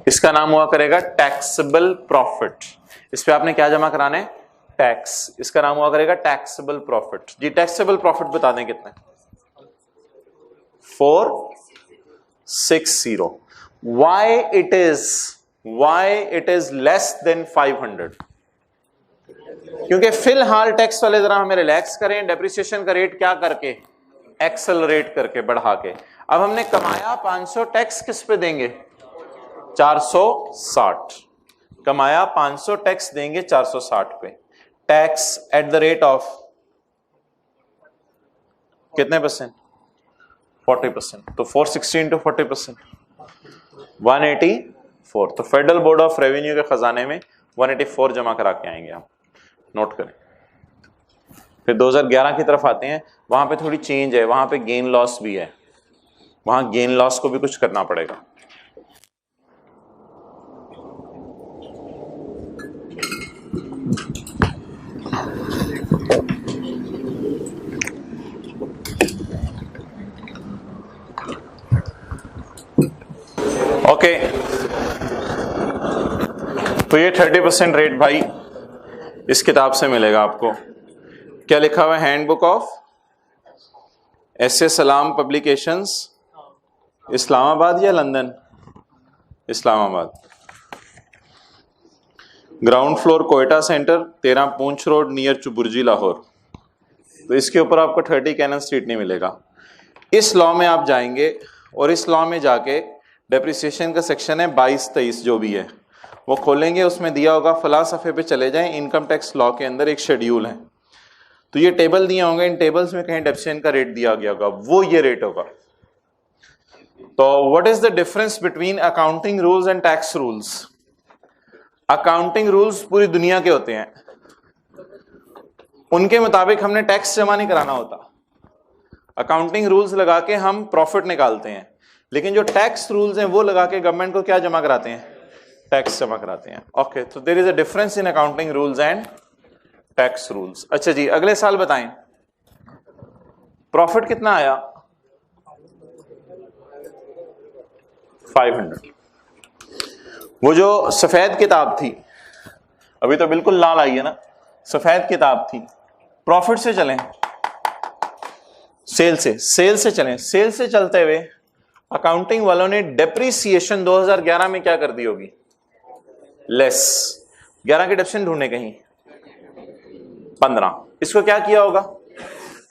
इसका नाम हुआ करेगा टैक्सेबल प्रॉफिट। इस पे आपने क्या जमा कराना है? टैक्स। इसका नाम हुआ करेगा टैक्सेबल प्रॉफिट। जी टैक्सेबल प्रॉफिट बता दें कितना? 460। why it is less than 500? क्योंकि फिलहाल टैक्स वाले जरा हमें रिलैक्स करें, डेप्रिसिएशन का रेट क्या करके? एक्सेलरेट करके, बढ़ा के। अब हमने कमाया 500, टैक्स किस पे देंगे? 460। कमाया 500, टैक्स देंगे 460 पे। Tax at the rate of कितने परसेंट? 40%। तो 460 इंटू 40%, 184। तो फेडरल बोर्ड ऑफ रेवेन्यू के खजाने में 184 जमा करा के आएंगे हम, नोट करें। फिर 2011 की तरफ आते हैं, वहां पे थोड़ी चेंज है, वहां पे गेन लॉस भी है, वहां गेन लॉस को भी कुछ करना पड़ेगा। ओके, तो ये 30% रेट भाई इस किताब से मिलेगा आपको। क्या लिखा हुआ है? हैंडबुक ऑफ एस ए सलाम पब्लिकेशंस, इस्लामाबाद या London? Islamabad. Ground floor Quetta centre, 13 पूंछ रोड नियर बुर्जी लाहौर। तो इसके ऊपर आपको 30 कैनन स्ट्रीट नहीं मिलेगा। इस लॉ में आप जाएंगे और इस लॉ में जाके डेप्रिसिएशन का सेक्शन है 22-23 जो भी है वो खोलेंगे, उसमें दिया होगा फला सफ़े पे चले जाएं, इनकम टैक्स लॉ के अंदर एक शेड्यूल है, तो ये टेबल दिए होंगे, इन टेबल्स में कहीं डेप्रिसिएशन का रेट दिया गया होगा, वो ये रेट होगा। तो what is the difference between accounting rules and tax rules? Accounting rules पूरी दुनिया के होते हैं, उनके मुताबिक हमने टैक्स जमा नहीं कराना होता। अकाउंटिंग रूल्स लगा के हम प्रॉफिट निकालते हैं, लेकिन जो टैक्स रूल्स हैं वो लगा के गवर्नमेंट को क्या जमा कराते हैं, टैक्स जमा कराते हैं। ओके, तो there is a difference in accounting rules and tax rules. अच्छा जी, अगले साल बताएं प्रॉफिट कितना आया, 500। वो जो सफेद किताब थी, अभी तो बिल्कुल लाल आई है ना, सफेद किताब थी, प्रॉफिट से चलें, सेल से चलें, सेल से चलते हुए अकाउंटिंग वालों ने डेप्रीसिएशन 2011 में क्या कर दी होगी, लेस। 11 की डेप्रिसिएशन ढूंढने कहीं, 15, इसको क्या किया होगा,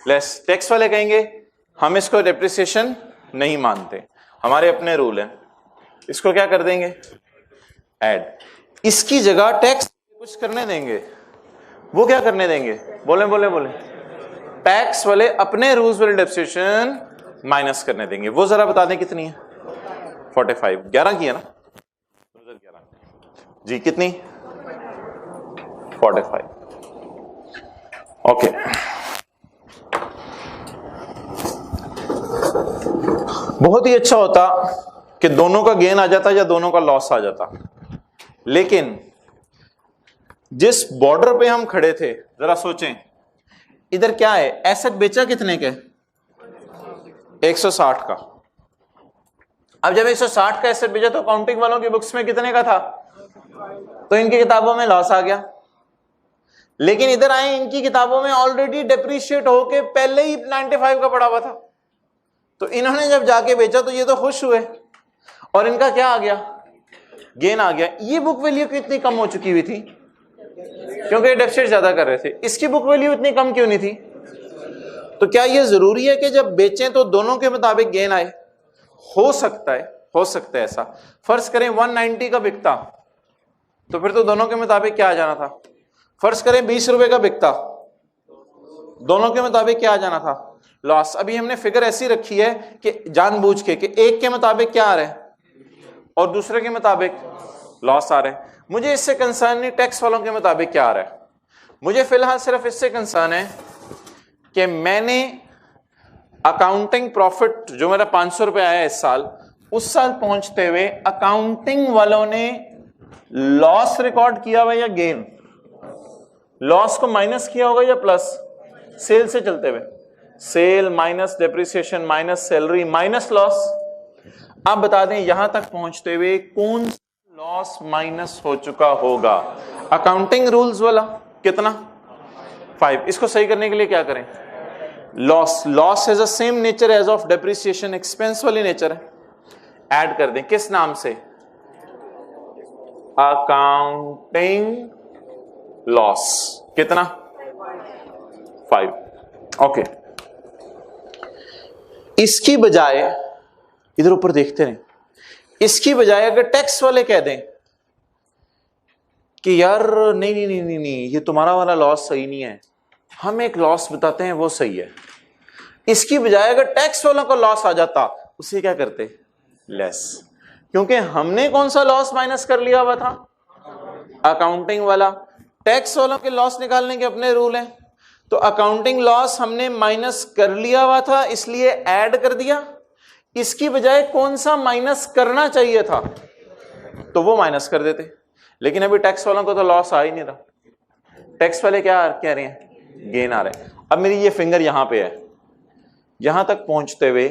लेस। टैक्स वाले कहेंगे हम इसको डेप्रिसिएशन नहीं मानते, हमारे अपने रूल हैं, इसको क्या कर देंगे, ऐड। इसकी जगह टैक्स कुछ करने देंगे, वो क्या करने देंगे, बोले बोले बोले, टैक्स वाले अपने रूल्स वाले डेप्रिसिएशन माइनस करने देंगे। वो जरा बता दें कितनी है, 45, 11 की है ना, 2011 जी, कितनी, 45। ओके, बहुत ही अच्छा होता कि दोनों का गेन आ जाता या दोनों का लॉस आ जाता, लेकिन जिस बॉर्डर पे हम खड़े थे जरा सोचें, इधर क्या है, एसेट बेचा कितने के, 160 का। अब जब 160 का एसेट बेचा तो अकाउंटिंग वालों की बुक्स में कितने का था, तो इनकी किताबों में लॉस आ गया। लेकिन इधर आए, इनकी किताबों में ऑलरेडी डेप्रीशिएट होके पहले ही 95 का पड़ा हुआ था, तो इन्होंने जब जाके बेचा तो ये तो खुश हुए और इनका क्या आ गया, गेन आ गया। ये बुक वैल्यू कितनी कम हो चुकी हुई थी, क्योंकि डेप्रिसिएट ज्यादा कर रहे थे। इसकी बुक वैल्यू इतनी कम क्यों नहीं थी? तो क्या ये जरूरी है कि जब बेचें तो दोनों के मुताबिक गेन आए? हो सकता है ऐसा। फर्ज करें 190 का बिकता, तो फिर तो दोनों के मुताबिक क्या आ जाना था। फर्ज करें 20 रुपए का बिकता, दोनों के मुताबिक क्या आ जाना था, लॉस। अभी हमने फिगर ऐसी रखी है कि जानबूझ के कि एक के मुताबिक क्या आ रहा है और दूसरे के मुताबिक लॉस आ रहा है। मुझे इससे कंसर्न नहीं टैक्स वालों के मुताबिक क्या आ रहा है, मुझे फिलहाल सिर्फ इससे कंसर्न है कि मैंने अकाउंटिंग प्रॉफिट जो मेरा 500 रुपए आया इस साल, उस साल पहुंचते हुए अकाउंटिंग वालों ने लॉस रिकॉर्ड किया हुआ या गेन, लॉस को माइनस किया होगा या प्लस। सेल से चलते हुए sale minus depreciation minus salary minus loss. अब बता दें यहां तक पहुंचते हुए कौन सा लॉस माइनस हो चुका होगा, अकाउंटिंग रूल्स वाला कितना, 5। इसको सही करने के लिए क्या करें, loss has the same nature as of depreciation, expense वाली नेचर है, ऐड कर दें किस नाम से, अकाउंटिंग लॉस, कितना, 5। ओके, इसकी बजाय इधर ऊपर देखते रहे, इसकी बजाय अगर टैक्स वाले कह दें कि यार नहीं नहीं नहीं नहीं नहीं ये तुम्हारा वाला लॉस सही नहीं है, हम एक लॉस बताते हैं वो सही है, इसकी बजाय अगर टैक्स वालों का लॉस आ जाता उसे क्या करते, लेस। क्योंकि हमने कौन सा लॉस माइनस कर लिया हुआ था, अकाउंटिंग वाला। टैक्स वालों के लॉस निकालने के अपने रूल हैं, तो अकाउंटिंग लॉस हमने माइनस कर लिया हुआ था इसलिए ऐड कर दिया, इसकी बजाय कौन सा माइनस करना चाहिए था तो वो माइनस कर देते। लेकिन अभी टैक्स वालों को तो लॉस आ ही नहीं रहा, टैक्स वाले क्या कह रहे हैं, गेन आ रहे हैं। अब मेरी ये फिंगर यहां पे है, यहां तक पहुंचते हुए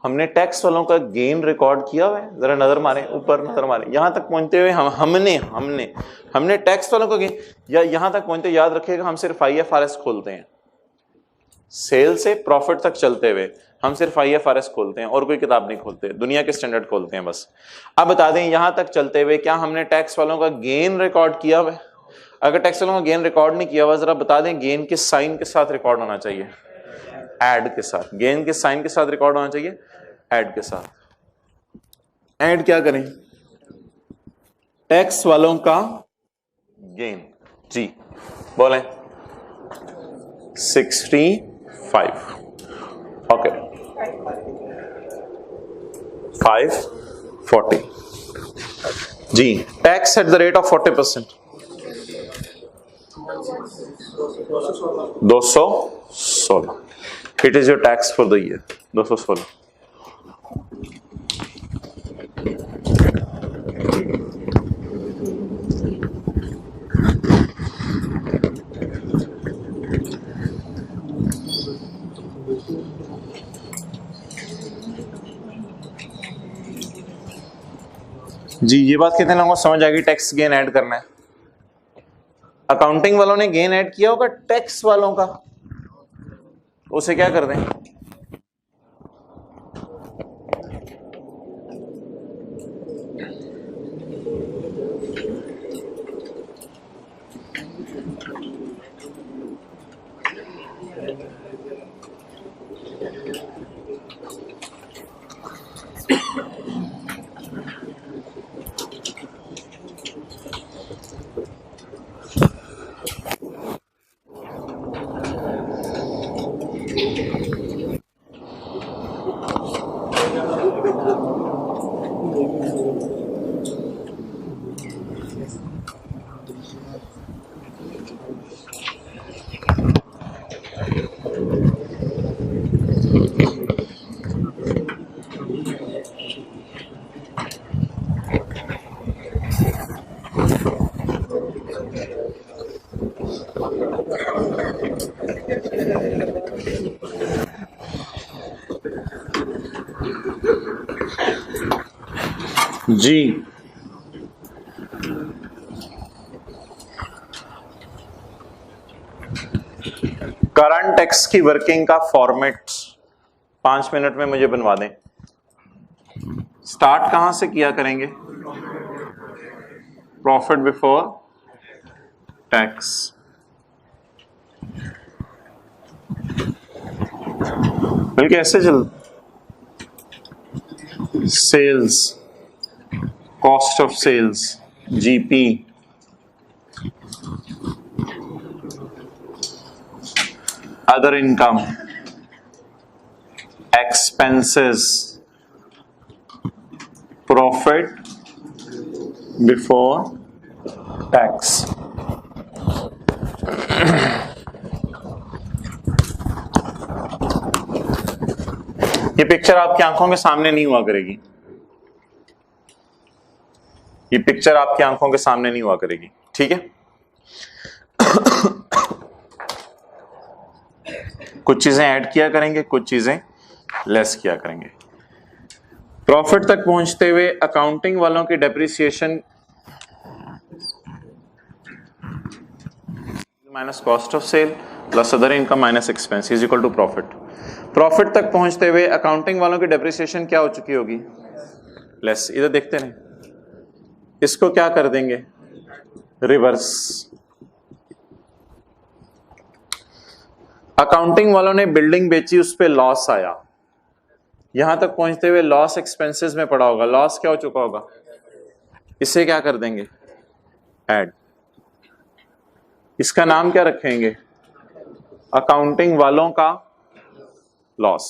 हमने टैक्स वालों का गेन रिकॉर्ड किया हुआ है, जरा नजर मारें ऊपर, नजर मारें, यहां तक पहुंचते हुए हमने टैक्स वालों का गेन, या यहां तक पहुंचते याद रखिएगा हम सिर्फ IFRS खोलते हैं, सेल से प्रॉफिट तक चलते हुए हम सिर्फ IFRS खोलते हैं और कोई किताब नहीं खोलते, दुनिया के स्टैंडर्ड खोलते हैं बस। अब बता दें यहां तक चलते हुए क्या हमने टैक्स वालों का गेन रिकॉर्ड किया हुआ है? अगर टैक्स वालों का गेन रिकॉर्ड नहीं किया हुआ, जरा बता दें गेन के साइन के साथ रिकॉर्ड होना चाहिए, ऐड के साथ, गेन के साइन के साथ रिकॉर्ड होना चाहिए, ऐड के साथ। ऐड क्या करें, टैक्स वालों का गेन, जी बोलें 65, ओके 540 जी, tax at the rate of 40%, 216, it is your tax for the year, 216। जी ये बात कितने लोगों को समझ आ गई? टैक्स गेन ऐड करना है। अकाउंटिंग वालों ने गेन ऐड किया होगा टैक्स वालों का, उसे क्या कर दें? जी करंट टैक्स की वर्किंग का फॉर्मेट 5 मिनट में मुझे बनवा दें। स्टार्ट कहां से किया करेंगे? Profit before tax. बल्कि ऐसे चल, sales, cost of sales, GP, other income, expenses, profit before tax. ये पिक्चर आपकी आंखों के सामने नहीं हुआ करेगी, ये पिक्चर आपकी आंखों के सामने नहीं हुआ करेगी, ठीक है? कुछ चीजें ऐड किया करेंगे, कुछ चीजें लेस किया करेंगे। प्रॉफिट तक पहुंचते हुए अकाउंटिंग वालों की depreciation minus cost of sale plus other income minus expense is equal to profit. Profit तक पहुंचते हुए अकाउंटिंग वालों की डेप्रिसिएशन क्या हो चुकी होगी? लेस। इधर देखते नहीं, इसको क्या कर देंगे? रिवर्स। अकाउंटिंग वालों ने बिल्डिंग बेची, उस पे लॉस आया, यहां तक पहुंचते हुए लॉस एक्सपेंसेस में पड़ा होगा, लॉस क्या हो चुका होगा? इसे क्या कर देंगे? ऐड। इसका नाम क्या रखेंगे? अकाउंटिंग वालों का लॉस।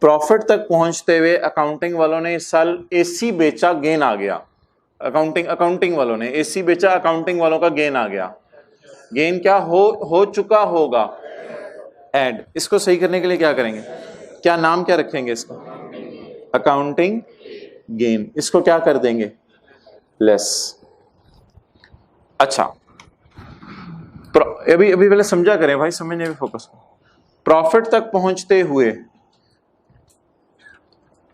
प्रॉफिट तक पहुंचते हुए अकाउंटिंग वालों ने इस साल एसी बेचा, गेन आ गया। अकाउंटिंग वालों ने एसी बेचा, अकाउंटिंग वालों का गेन आ गया। गेन क्या हो चुका होगा? ऐड। इसको सही करने के लिए क्या करेंगे? क्या नाम क्या रखेंगे इसका? Accounting gain. इसको क्या कर देंगे? लेस। अच्छा, अभी अभी पहले समझा करें भाई, समझने में फोकस। प्रॉफिट तक पहुंचते हुए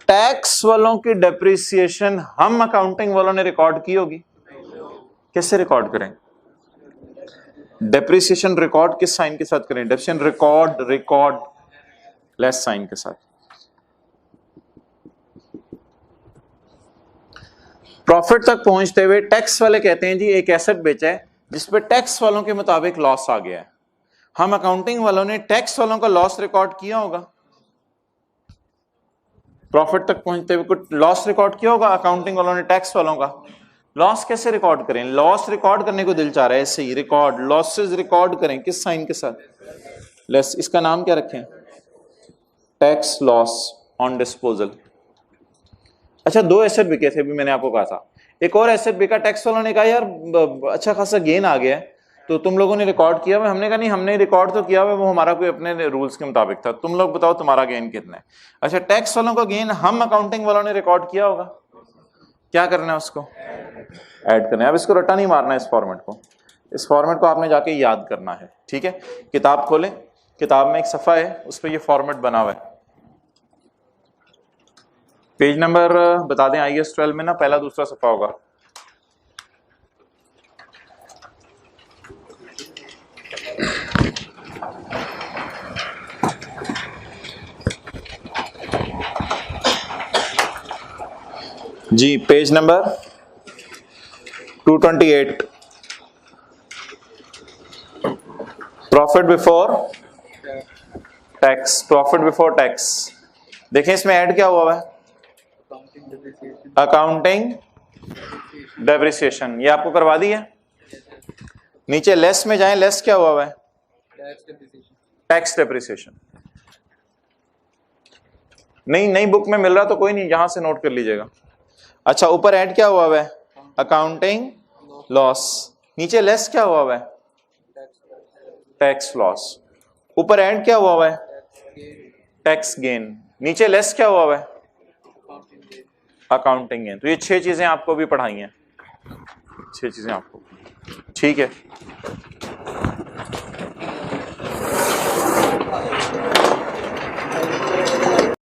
टैक्स वालों की डेप्रिसिएशन हम अकाउंटिंग वालों ने रिकॉर्ड की होगी। कैसे रिकॉर्ड करें? डेप्रिसिएशन रिकॉर्ड किस साइन के साथ करें? डेप्रिसिएशन रिकॉर्ड लेस साइन के साथ। प्रॉफिट तक पहुंचते हुए टैक्स वाले कहते हैं जी एक एसेट बेचा है जिसपे टैक्स वालों के मुताबिक लॉस आ गया है, हम अकाउंटिंग वालों ने टैक्स वालों का लॉस रिकॉर्ड किया होगा। प्रॉफिट तक पहुंचते हुए कुछ लॉस रिकॉर्ड किया होगा अकाउंटिंग वालों ने टैक्स वालों का। लॉस कैसे रिकॉर्ड करें? लॉस रिकॉर्ड करने को दिल चाह रहा है, ऐसे ही रिकॉर्ड, लॉसेस रिकॉर्ड करें किस साइन के साथ? लेस। इसका नाम क्या रखें? Tax loss on disposal. अच्छा, दो एसेट बिके थे, अभी मैंने आपको कहा था। एक और एसेट बिका, टैक्स वालों ने कहा यार अच्छा खासा गेन आ गया है, तो तुम लोगों ने रिकॉर्ड किया हुआ? हमने कहा नहीं, हमने रिकॉर्ड तो किया हुआ, वो हमारा कोई अपने रूल्स के मुताबिक था, तुम लोग बताओ तुम्हारा गेन कितना है। अच्छा, टैक्स वालों का गेन हम अकाउंटिंग वालों ने रिकॉर्ड किया होगा, क्या करना है? उसको ऐड करना है। अब इसको रट्टा नहीं मारना है, इस फॉर्मेट को, इस फॉर्मेट को आपने जाके याद करना है, ठीक है? किताब खोलें, किताब में एक सफा है, उस पर यह फॉर्मेट बना हुआ है। पेज नंबर बता दें IAS 12 में ना पहला दूसरा सफा होगा। जी page number 228, profit before tax. Profit before tax देखें इसमें ऐड क्या हुआ है, अकाउंटिंग डेप्रिसिएशन, ये आपको करवा दी है। नीचे लेस में जाएं, लेस क्या हुआ है, टैक्स डेप्रिसिएशन। नहीं नई बुक में मिल रहा तो कोई नहीं, यहां से नोट कर लीजिएगा। अच्छा ऊपर ऐड क्या हुआ है, अकाउंटिंग लॉस। नीचे लेस क्या हुआ है, टैक्स लॉस। ऊपर ऐड क्या हुआ है, टैक्स गेन। नीचे लेस क्या हुआ है, अकाउंटिंग गेन। तो ये 6 चीजें आपको भी पढ़ाई हैं, 6 चीजें आपको, ठीक है।